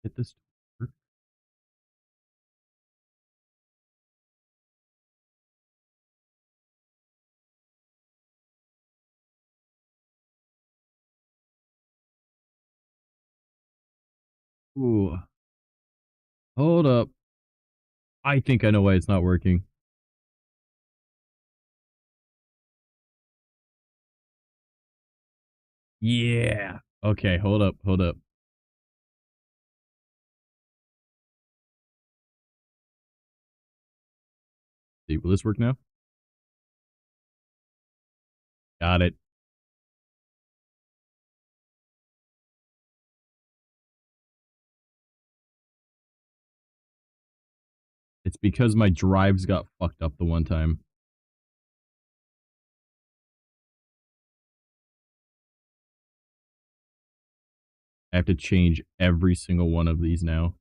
get this to work? Ooh. Hold up. I think I know why it's not working. Yeah. Okay, hold up, hold up. See, will this work now? Got it. It's because my drives got fucked up the one time. I have to change every single one of these now.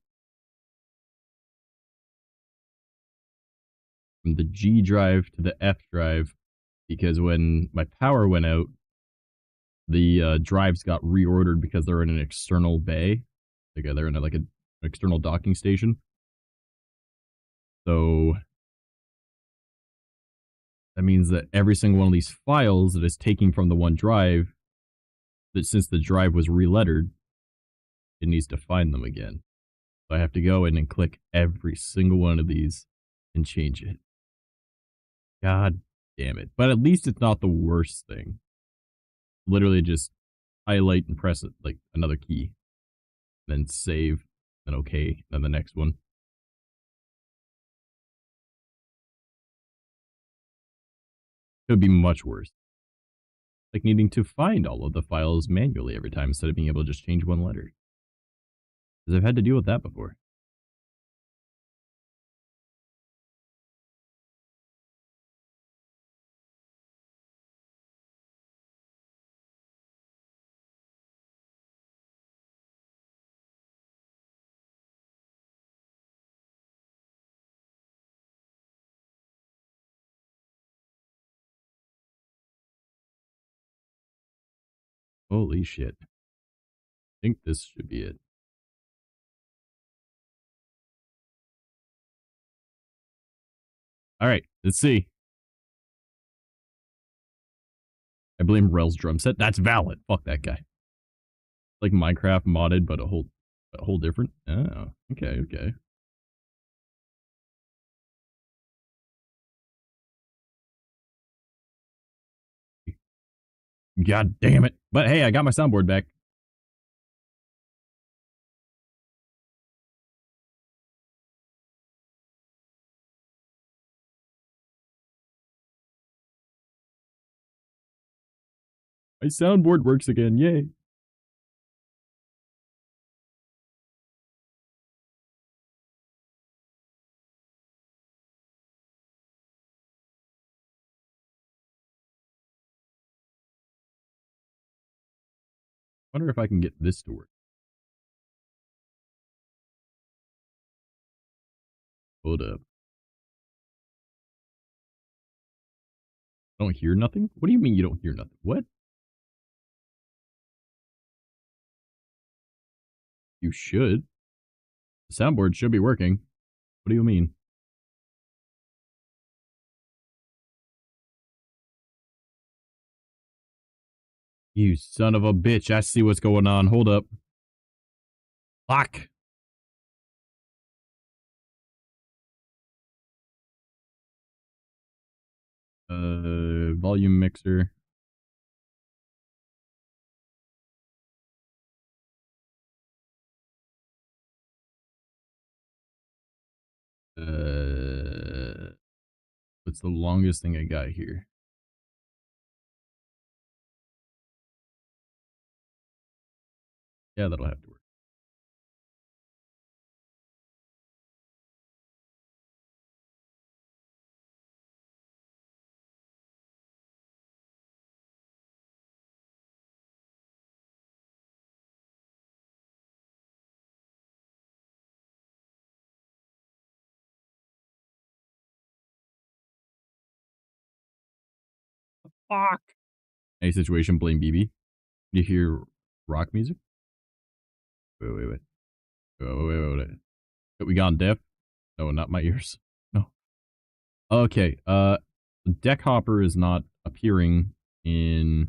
From the G drive to the F drive, because when my power went out, the drives got reordered because they're in an external bay. Like they're in an external docking station. So that means that every single one of these files that is taking from the one drive, that since the drive was relettered, it needs to find them again. So I have to go in and click every single one of these and change it. God damn it. But at least it's not the worst thing. Literally just highlight and press it like another key. Then save. Then okay. Then the next one. Could be much worse. Like needing to find all of the files manually every time instead of being able to just change one letter. Because I've had to deal with that before. Holy shit. I think this should be it. Alright, let's see. I blame Rel's drum set. That's valid. Fuck that guy. Like Minecraft modded, but a whole different. Oh, okay, okay. God damn it. But hey, I got my soundboard back. My soundboard works again. Yay. Wonder if I can get this to work. Hold up. I don't hear nothing? What do you mean you don't hear nothing? What? You should. The soundboard should be working. What do you mean? You son of a bitch. I see what's going on. Hold up. Fuck. Volume mixer. What's the longest thing I got here? Yeah, that'll have to work. Fuck. Any situation, blame BB. You hear rock music? Wait. Wait. We gone deaf? No, not my ears. No. Okay, Deck Hopper is not appearing in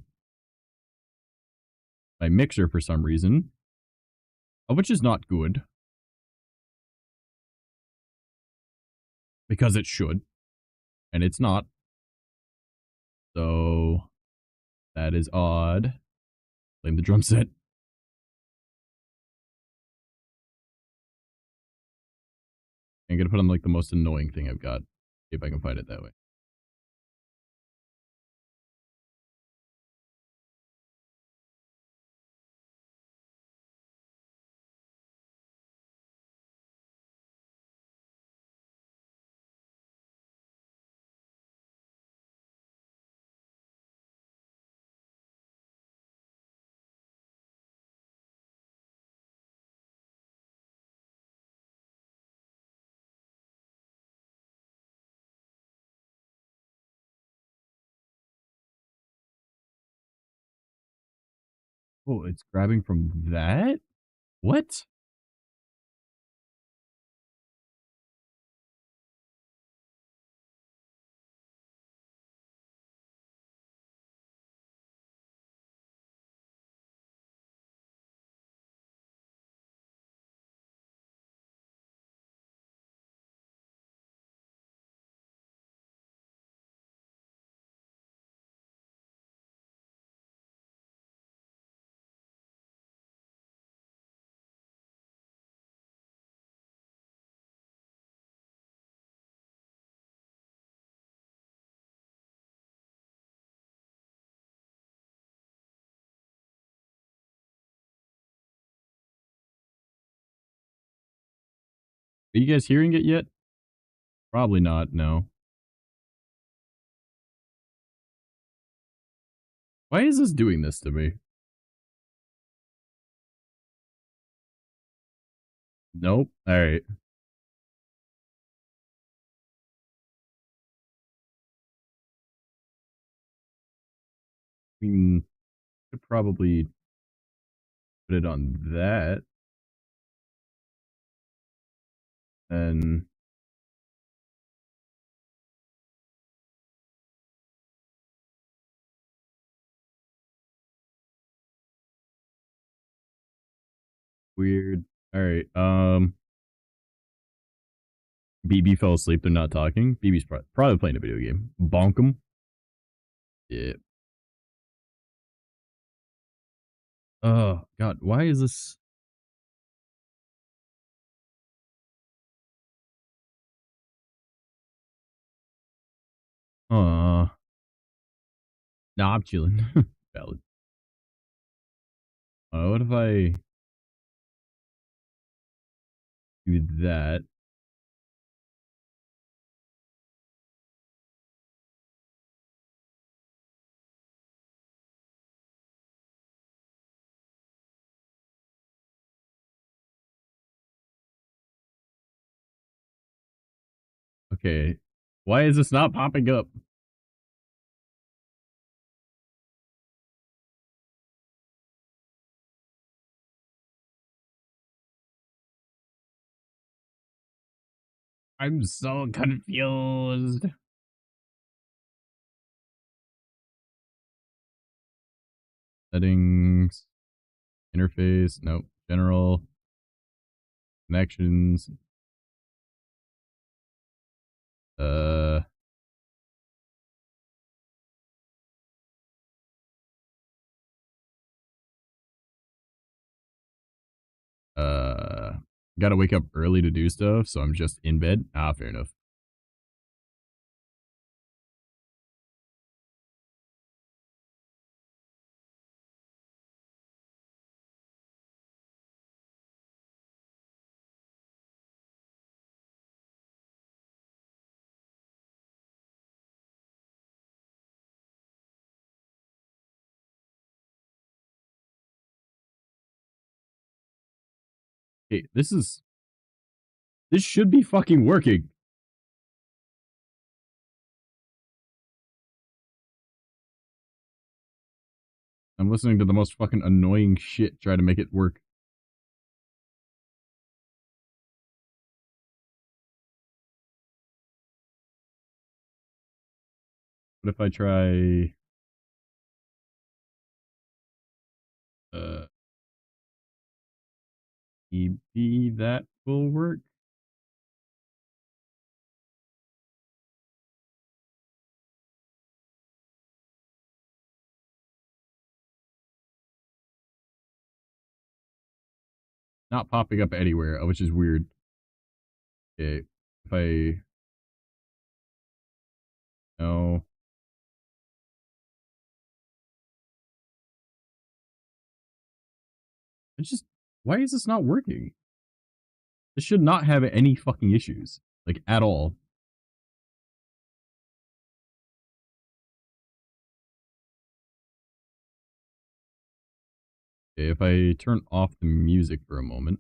my mixer for some reason, which is not good. Because it should. And it's not. So, that is odd. Blame the drum set. I'm gonna put on, like, the most annoying thing I've got. See if I can find it that way. Oh, it's grabbing from that? What? Are you guys hearing it yet? Probably not, no. Why is this doing this to me? Nope. Alright. I mean, could probably put it on that. And weird. Alright, BB fell asleep, they're not talking. BB's probably playing a video game. Bonk 'em. Yeah. Oh God, why is this? Nah, I'm chilling. Valid. What if I do that? Okay. Why is this not popping up? I'm so confused. Settings, interface, nope. General, connections. Uh, Gotta wake up early to do stuff, so I'm just in bed. Ah, fair enough. Hey, this should be fucking working. I'm listening to the most fucking annoying shit try to make it work. What if I try maybe that will work? Not popping up anywhere, which is weird. Okay, if I... No. It's just... Why is this not working? This should not have any fucking issues. Like, at all. Okay, if I turn off the music for a moment.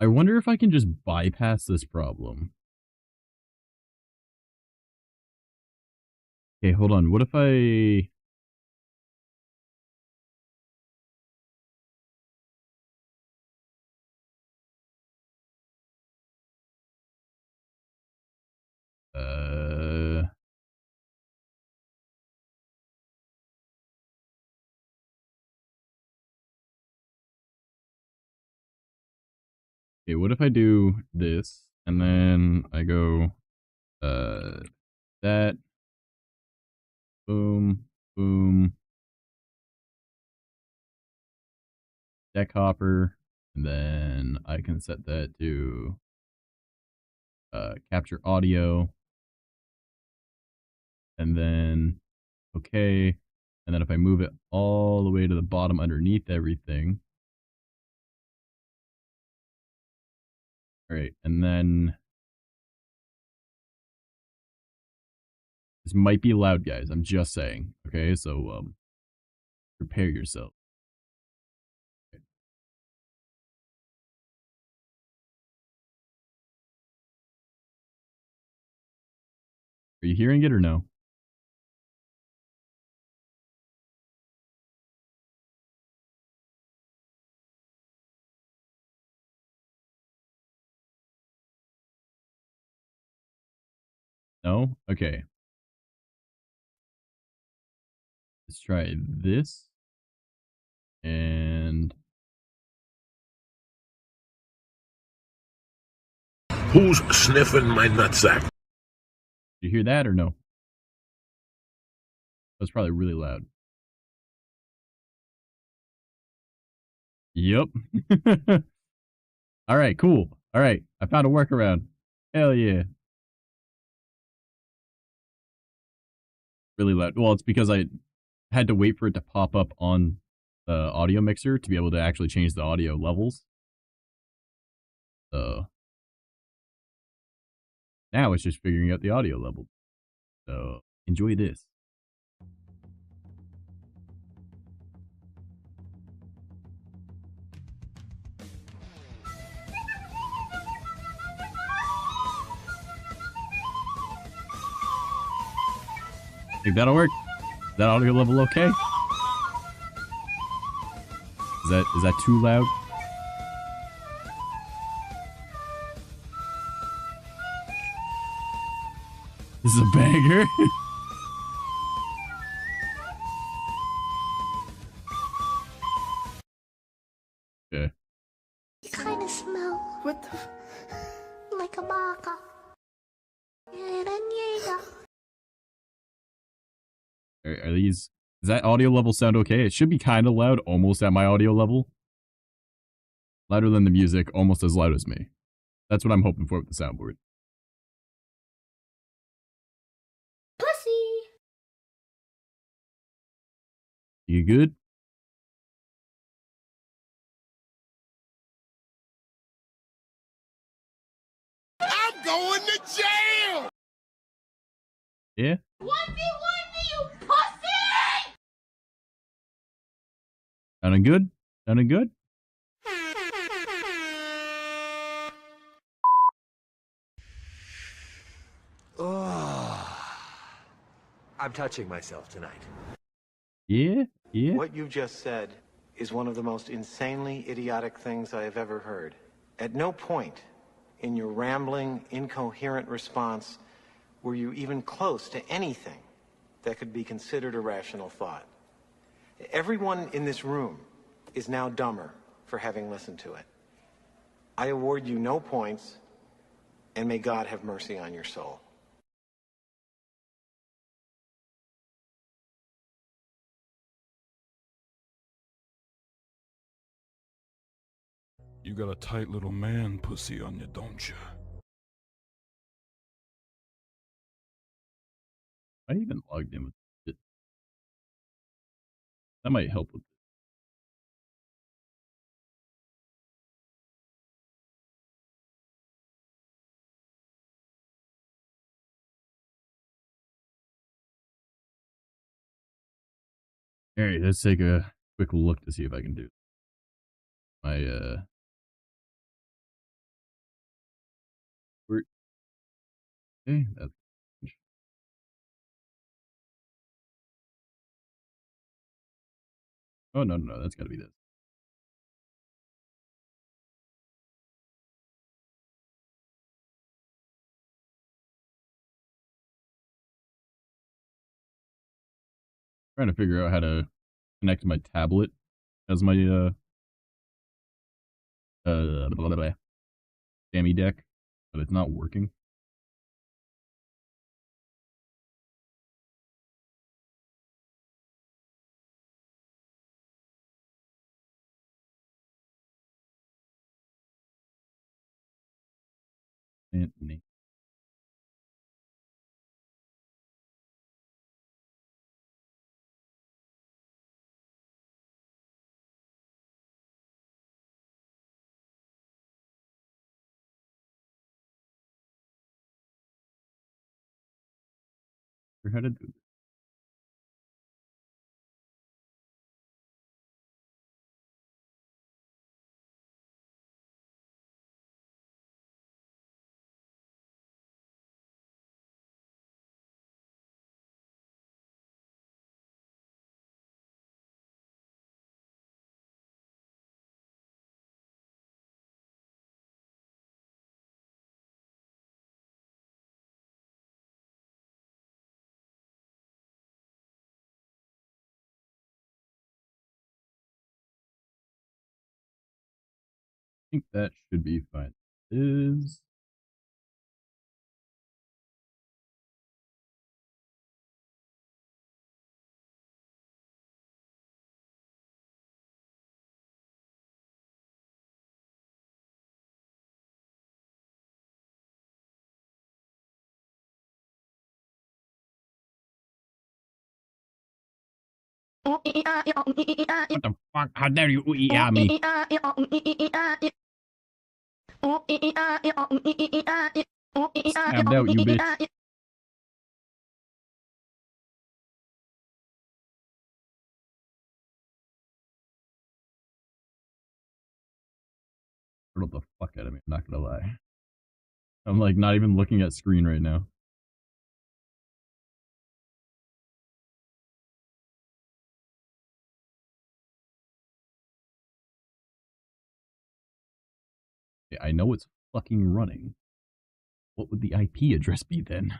I wonder if I can just bypass this problem. Okay, hold on. What if I... Okay, what if I do this, and then I go, that, boom, boom, deck hopper, and then I can set that to, capture audio, and then, okay, and then if I move it all the way to the bottom underneath everything, alright, and then, this might be loud, guys, I'm just saying, okay, so, prepare yourself. Are you hearing it or no? No? Okay. Let's try this. And Who's sniffing my nutsack? Did you hear that or no? That's probably really loud. Yep. All right, cool. All right, I found a workaround. Hell yeah. Really loud. Well, it's because I had to wait for it to pop up on the audio mixer to be able to actually change the audio levels. So now it's just figuring out the audio level. So enjoy this. Think that'll work? Is that audio level okay? Is that too loud? This is a banger. Okay. You kind of smell. What the? Like a baka. Are these... Does that audio level sound okay? It should be kind of loud, almost at my audio level. Louder than the music, almost as loud as me. That's what I'm hoping for with the soundboard. Pussy. You good? I'm going to jail! Yeah? 1v1 me, you pussy! Sounding good? Sounding good? I'm touching myself tonight. Yeah? Yeah? What you just said is one of the most insanely idiotic things I have ever heard. At no point in your rambling, incoherent response were you even close to anything that could be considered a rational thought. Everyone in this room is now dumber for having listened to it. I award you no points, and may God have mercy on your soul. You got a tight little man pussy on you, don't you? I even logged in with it. That might help with it. Alright, let's take a quick look to see if I can do my okay, that's oh no, that's gotta be this. Trying to figure out how to connect my tablet as my blah, blah, blah, Sammy deck, but it's not working. Anthony. How to do this. I think that should be fine. Is What the fuck? How dare you ooh-ee-ah me? Stabbed out, you bitch. What the fuck out of me, I'm not gonna lie. I'm like not even looking at screen right now. Okay, I know it's fucking running. What would the IP address be then?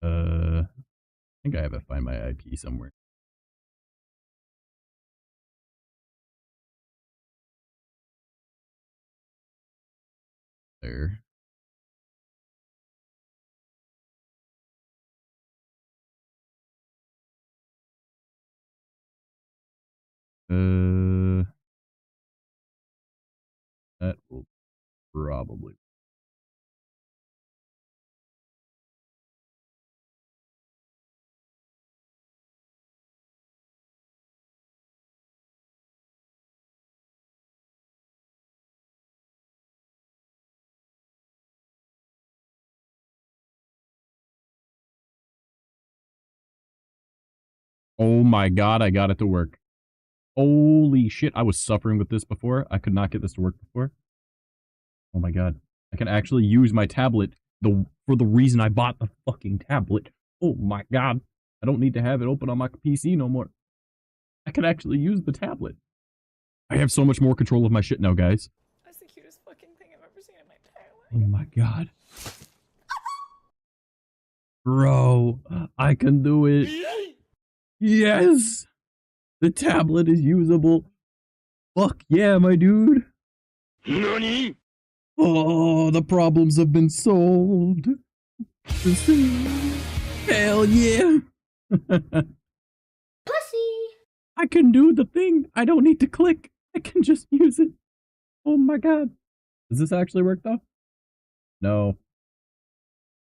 I think I have to find my IP somewhere. There. That will probably. Oh my god, I got it to work. Holy shit, I was suffering with this before. I could not get this to work before. Oh my god. I can actually use my tablet for the reason I bought the fucking tablet. Oh my god. I don't need to have it open on my PC no more. I can actually use the tablet. I have so much more control of my shit now, guys. That's the cutest fucking thing I've ever seen in my entire life. Oh my god. Bro, I can do it. Yes! The tablet is usable. Fuck yeah, my dude. NANI? Oh, the problems have been solved. Hell yeah. Pussy. I can do the thing. I don't need to click. I can just use it. Oh my god. Does this actually work though? No.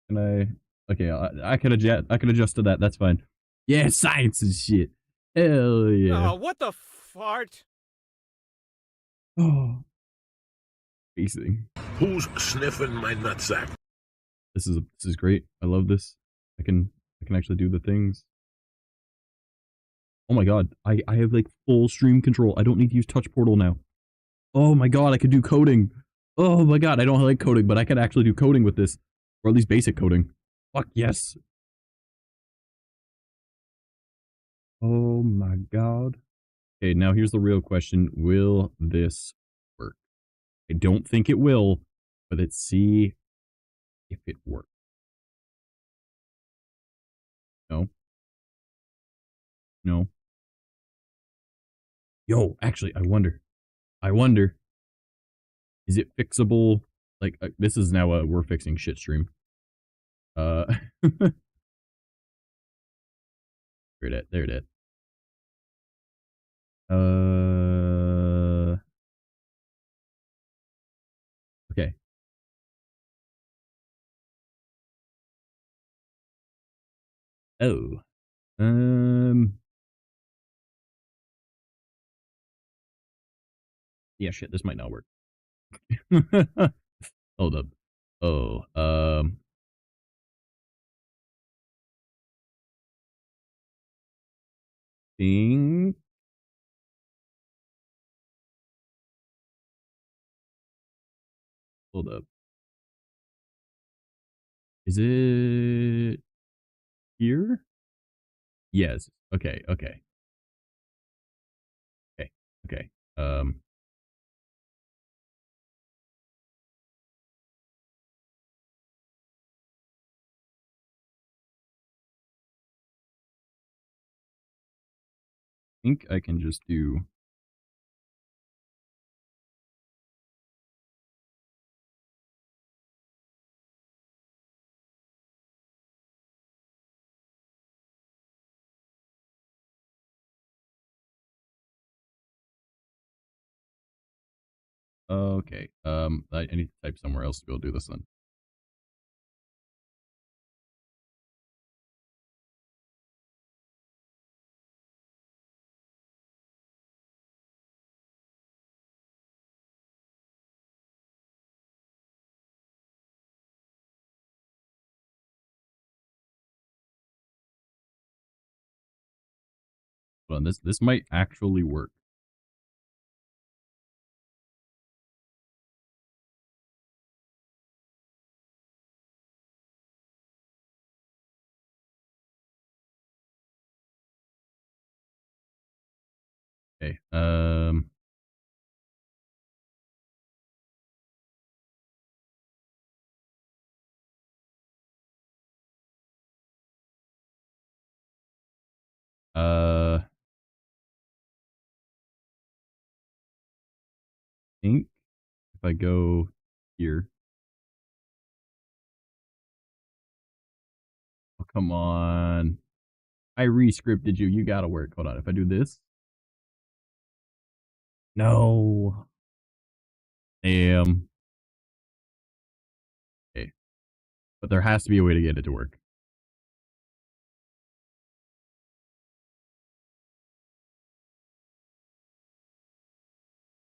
Can I? Okay, I can adjust to that. That's fine. Yeah, science and shit. Hell yeah. What the fart? Oh. Amazing. Who's sniffing my nutsack? This is great. I love this. I can actually do the things. Oh my god. I have like full stream control. I don't need to use touch portal now. Oh my god, I could do coding. Oh my god, I don't like coding, but I could actually do coding with this. Or at least basic coding. Fuck yes. Oh my god. Okay, now here's the real question. Will this work? I don't think it will, but let's see if it works. No. No. Yo, actually, I wonder. Is it fixable? Like, this is now a we're fixing shit stream. There it is. Okay. Oh. Yeah, shit, this might not work. Hold up. Oh, think. Hold up. Is it here? Yes. Okay. Okay. Okay. Okay. I think I can just do. Okay. I need to type somewhere else to be able to do this then. Hold on, this might actually work. Okay. Think if I go here. Oh, come on. I re-scripted you. You gotta work. Hold on. If I do this. No. Damn. Okay. But there has to be a way to get it to work.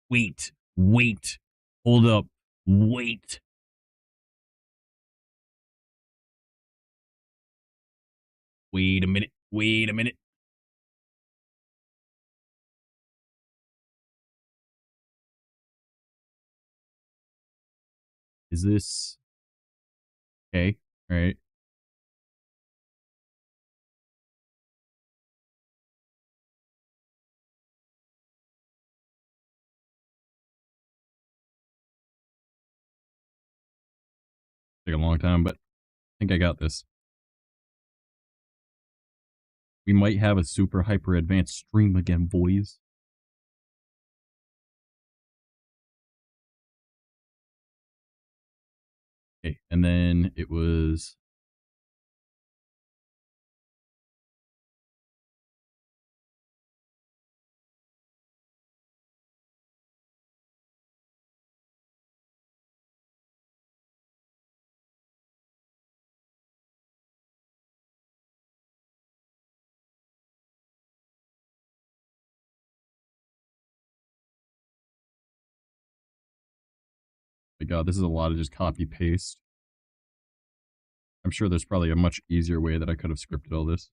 Wait. Wait. Hold up. Wait. Wait a minute. Wait a minute. Is this okay? All right. Take a long time, but I think I got this. We might have a super hyper advanced stream again, boys. Okay, and then it was my god, this is a lot of just copy paste. I'm sure there's probably a much easier way that I could have scripted all this.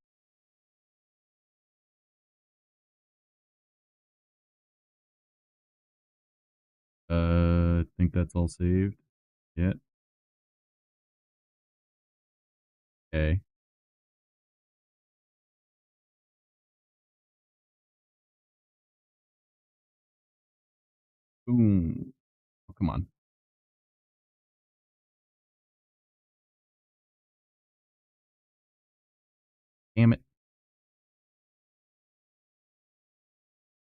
I think that's all saved. Yeah. Okay. Boom. Oh, come on. Damn it.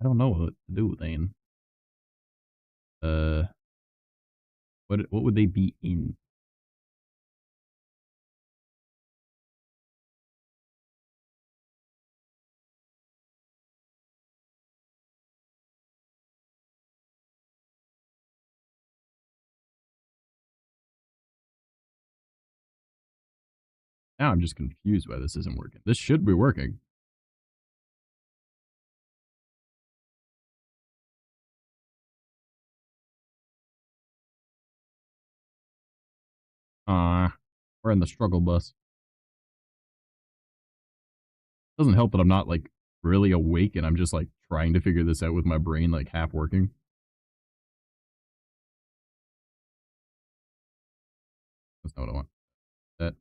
I don't know what to do then. What would they be in? Now I'm just confused why this isn't working. This should be working. We're in the struggle bus. Doesn't help that I'm not like really awake and I'm just like trying to figure this out with my brain like half working. That's not what I want. That.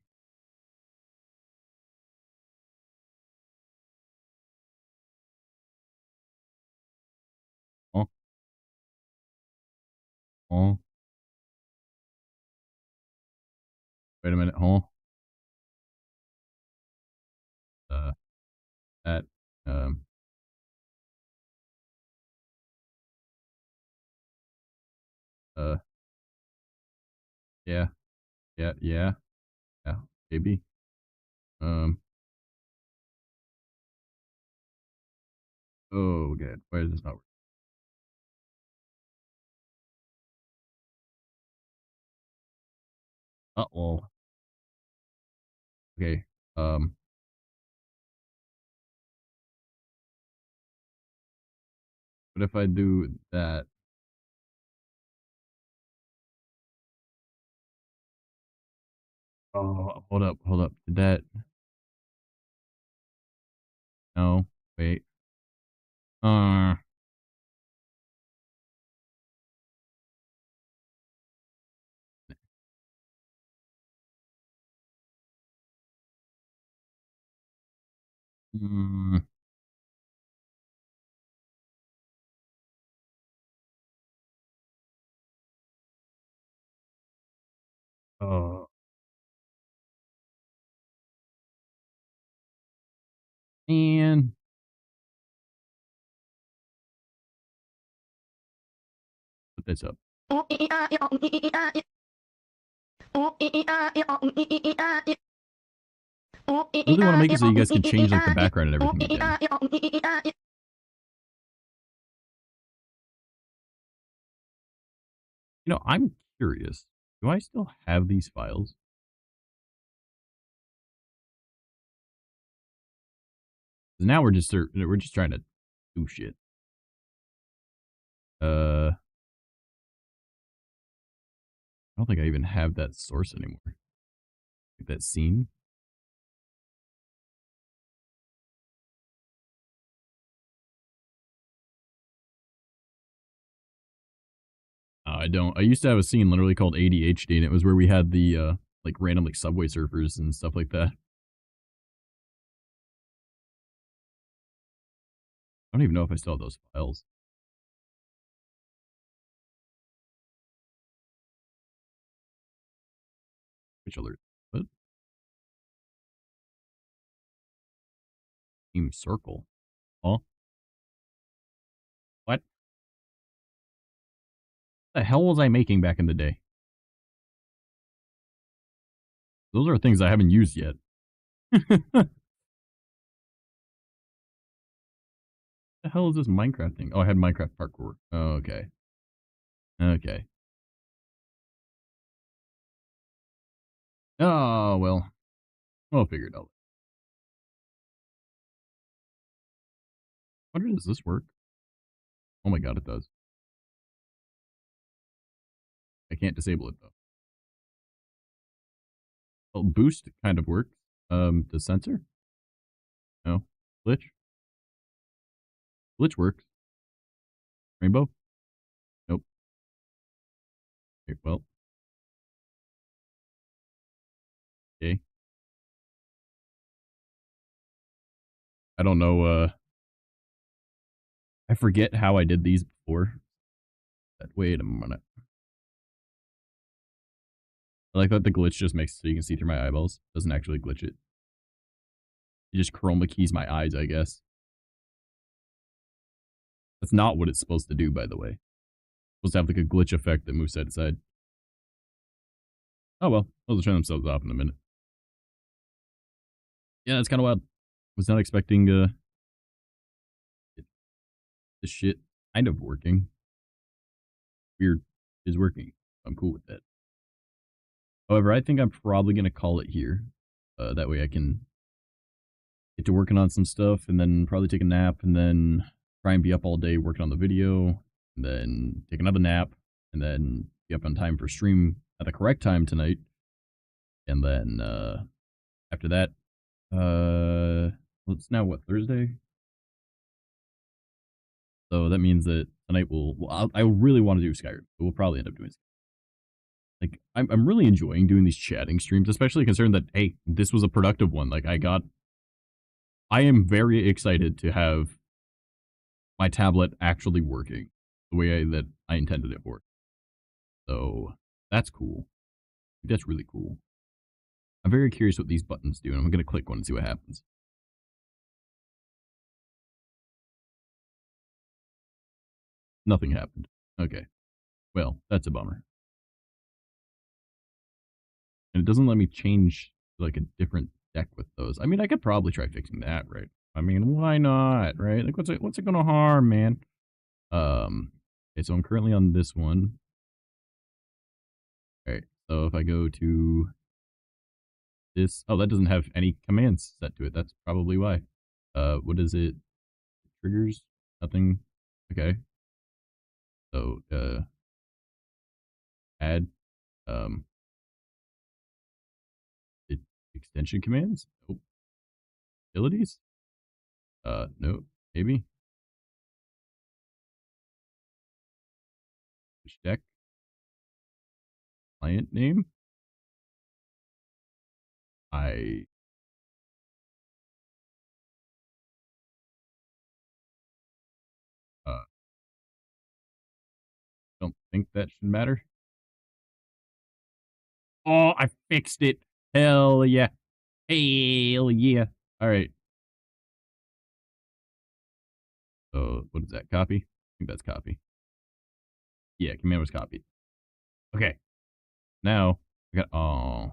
Oh. Oh. Wait a minute. Oh. That. Um. Uh. Yeah. Yeah. Yeah. Yeah. Maybe. Oh, good. Why is this not working? Uh-oh. Okay. What if I do that? Oh, hold up. Hold up. Did that? No. Wait. Uh. Mm. Oh. Man. Put this up. I really want to make it so you guys can change like the background and everything again. You know, I'm curious. Do I still have these files? Because now we're just trying to do shit. I don't think I even have that source anymore. Like that scene. I don't. I used to have a scene literally called ADHD, and it was where we had the like random like Subway Surfers and stuff like that. I don't even know if I still have those files. Which other? What? Team Circle. Huh? What the hell was I making back in the day? Those are things I haven't used yet. The hell is this Minecraft thing? Oh, I had Minecraft parkour. Oh, okay. Okay. Oh, well. I'll figure it out. I wonder, does this work? Oh my god, it does. I can't disable it, though. Well, boost kind of works. The sensor? No. Glitch? Glitch works. Rainbow? Nope. Okay, well. Okay. I don't know, I forget how I did these before. Wait a minute. I like that the glitch just makes it so you can see through my eyeballs. Doesn't actually glitch it. It just chroma keys my eyes, I guess. That's not what it's supposed to do, by the way. It's supposed to have like a glitch effect that moves side to side. Oh well, they'll turn themselves off in a minute. Yeah, that's kind of wild. Was not expecting this shit kind of working. Weird is working. I'm cool with that. However, I think I'm probably gonna call it here. That way I can get to working on some stuff and then probably take a nap and then try and be up all day working on the video and then take another nap and then be up on time for stream at the correct time tonight. And then after that, it's now what, Thursday? So that means that tonight I really want to do Skyrim, but we'll probably end up doing like I'm really enjoying doing these chatting streams, especially concerned that hey, this was a productive one. Like I am very excited to have my tablet actually working the way that I intended it for. So that's cool. That's really cool. I'm very curious what these buttons do, and I'm going to click one and see what happens. Nothing happened. Okay. Well, that's a bummer. And it doesn't let me change like a different deck with those. I mean, I could probably try fixing that, right? I mean, why not, right? Like, what's it gonna harm, man? Okay, so I'm currently on this one. All right, so if I go to this, oh, that doesn't have any commands set to it. That's probably why. What is it? Triggers? Nothing. Okay. So, add, um, extension commands? Nope. Abilities? No, maybe. Which deck? Client name? I don't think that should matter. Oh, I fixed it. Hell yeah. Hell yeah. All right. So, what is that? Copy? I think that's copy. Yeah, command was copied. Okay. Now, I got, oh,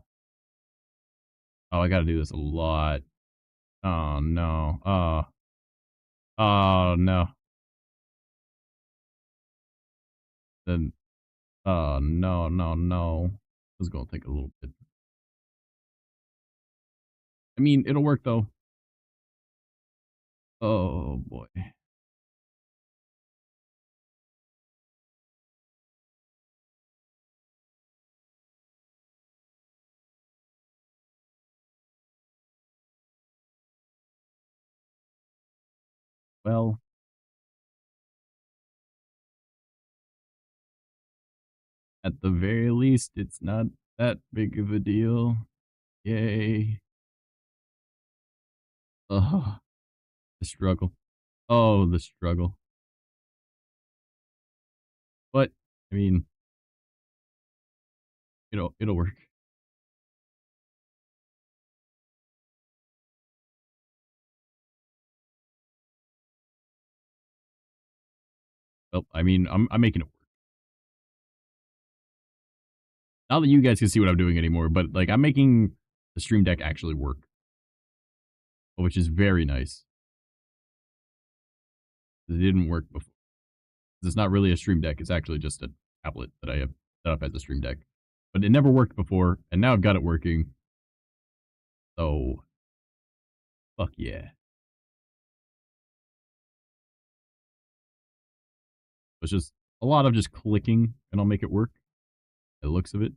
I gotta do this a lot. Oh, no. Oh, no. Then, oh, no, no, no. This is gonna take a little bit. I mean, it'll work, though. Oh, boy. Well, at the very least, it's not that big of a deal. Yay. Oh, the struggle. Oh, the struggle. But, I mean, it'll work. Well, I mean, I'm making it work. Not that you guys can see what I'm doing anymore, but, like, I'm making the Stream Deck actually work. Which is very nice. It didn't work before. It's not really a Stream Deck, it's actually just a tablet that I have set up as a Stream Deck. But it never worked before, and now I've got it working. So, fuck yeah. It's just a lot of just clicking, and I'll make it work. The looks of it.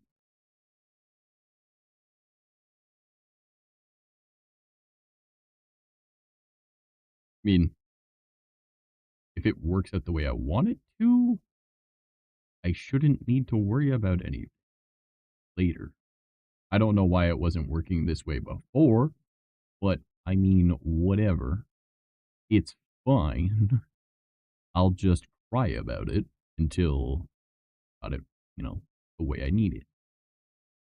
I mean, if it works out the way I want it to, I shouldn't need to worry about anything later. I don't know why it wasn't working this way before, but I mean, whatever. It's fine. I'll just cry about it until I got it, the way I need it.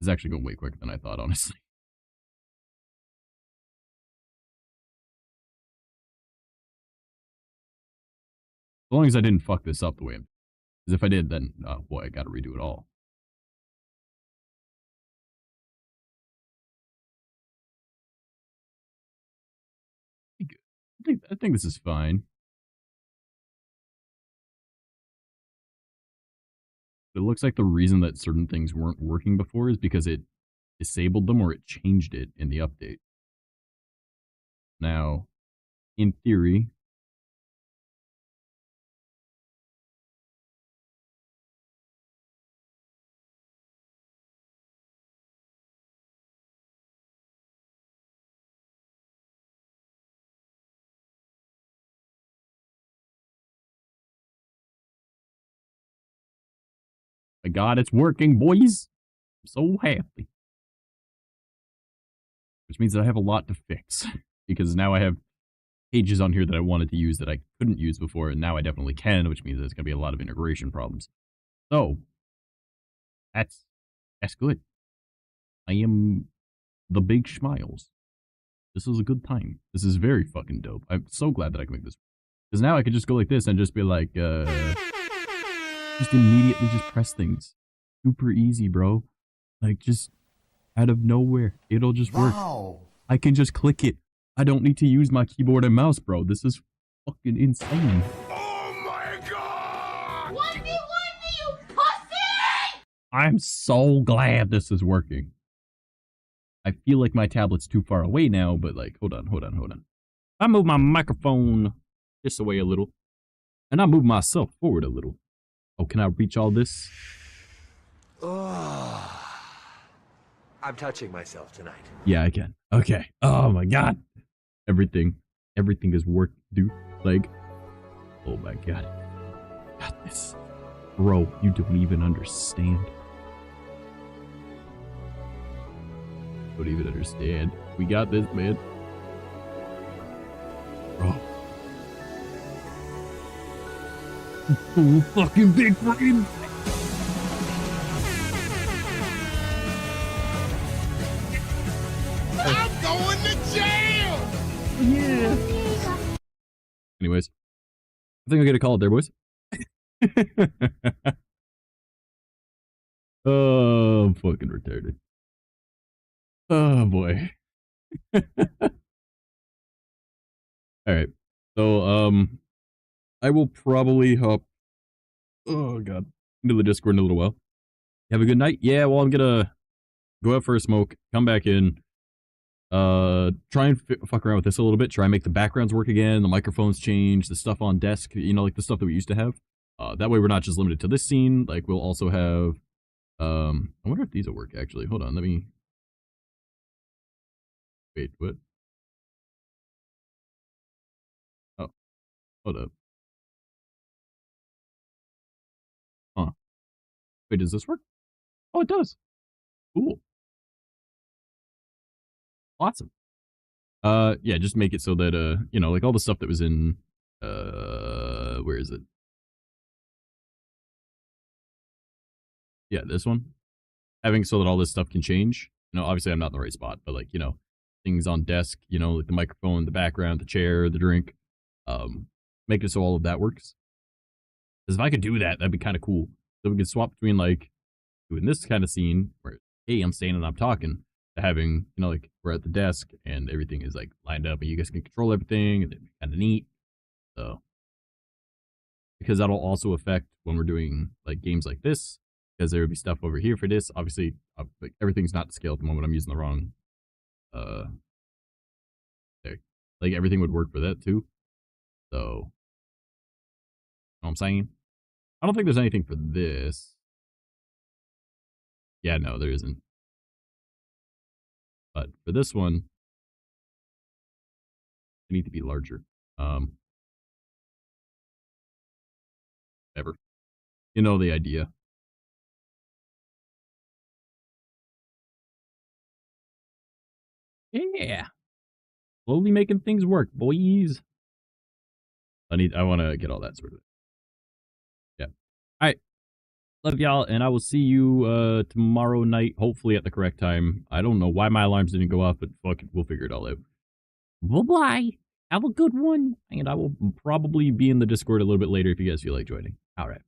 It's actually going way quicker than I thought, honestly. As long as I didn't fuck this up the way I'm... Because if I did, then, boy, I gotta redo it all. I think this is fine. It looks like the reason that certain things weren't working before is because it disabled them or it changed it in the update. Now, in theory... My God, it's working, boys. I'm so happy. Which means that I have a lot to fix. Because now I have pages on here that I wanted to use that I couldn't use before, and now I definitely can, which means there's going to be a lot of integration problems. So, that's good. I am the big schmiles. This is a good time. This is very fucking dope. I'm so glad that I can make this. Because now I could just go like this and just be like, just immediately just press things. Super easy, bro. Like, just out of nowhere. It'll just work. I can just click it. I don't need to use my keyboard and mouse, bro. This is fucking insane. Oh my God! Wondy, you pussy! I'm so glad this is working. I feel like my tablet's too far away now, but like, hold on. I move my microphone this away a little. And I move myself forward a little. Oh, can I reach all this? Oh, I'm touching myself tonight. Yeah, I can. Okay. Oh my God. Everything is work, dude. Like, oh my God. Got this. Bro, you don't even understand. Don't even understand. We got this, man. Bro. Oh, fucking big brain. I'm going to jail! Yeah. Anyways, I think I'm gonna call it there, boys. Oh, I'm fucking retarded. Oh boy. Alright. So, I will probably hop, oh god, into the Discord in a little while. Have a good night. Yeah, well, I'm gonna go out for a smoke, come back in, try and fuck around with this a little bit, try and make the backgrounds work again, the microphones change, the stuff on desk, you know, like the stuff that we used to have. That way we're not just limited to this scene, like we'll also have, I wonder if these will work actually. Hold on, let me, wait, what? Oh, hold up. Huh. Wait, does this work? Oh, it does. Cool. Awesome. Yeah, just make it so that, you know, like all the stuff that was in, where is it? Yeah, this one. Having so that all this stuff can change. You know, obviously I'm not in the right spot, but like, you know, things on desk, you know, like the microphone, the background, the chair, the drink, make it so all of that works. Because if I could do that, that'd be kind of cool. So we could swap between like doing this kind of scene where, hey, I'm staying and I'm talking, to having, you know, like we're at the desk and everything is like lined up and you guys can control everything and it'd be kind of neat. So, because that'll also affect when we're doing like games like this, because there would be stuff over here for this. Obviously, like everything's not to scale at the moment. I'm using the wrong, there. Like everything would work for that too. So, you know what I'm saying? I don't think there's anything for this. Yeah, no, there isn't. But for this one, I need to be larger. Ever. You know the idea. Yeah. Slowly making things work, boys. I want to get all that sorted. Yeah. All right. Love y'all, and I will see you tomorrow night, hopefully at the correct time. I don't know why my alarms didn't go off, but fuck it, we'll figure it all out. Bye-bye. Have a good one. And I will probably be in the Discord a little bit later if you guys feel like joining. All right.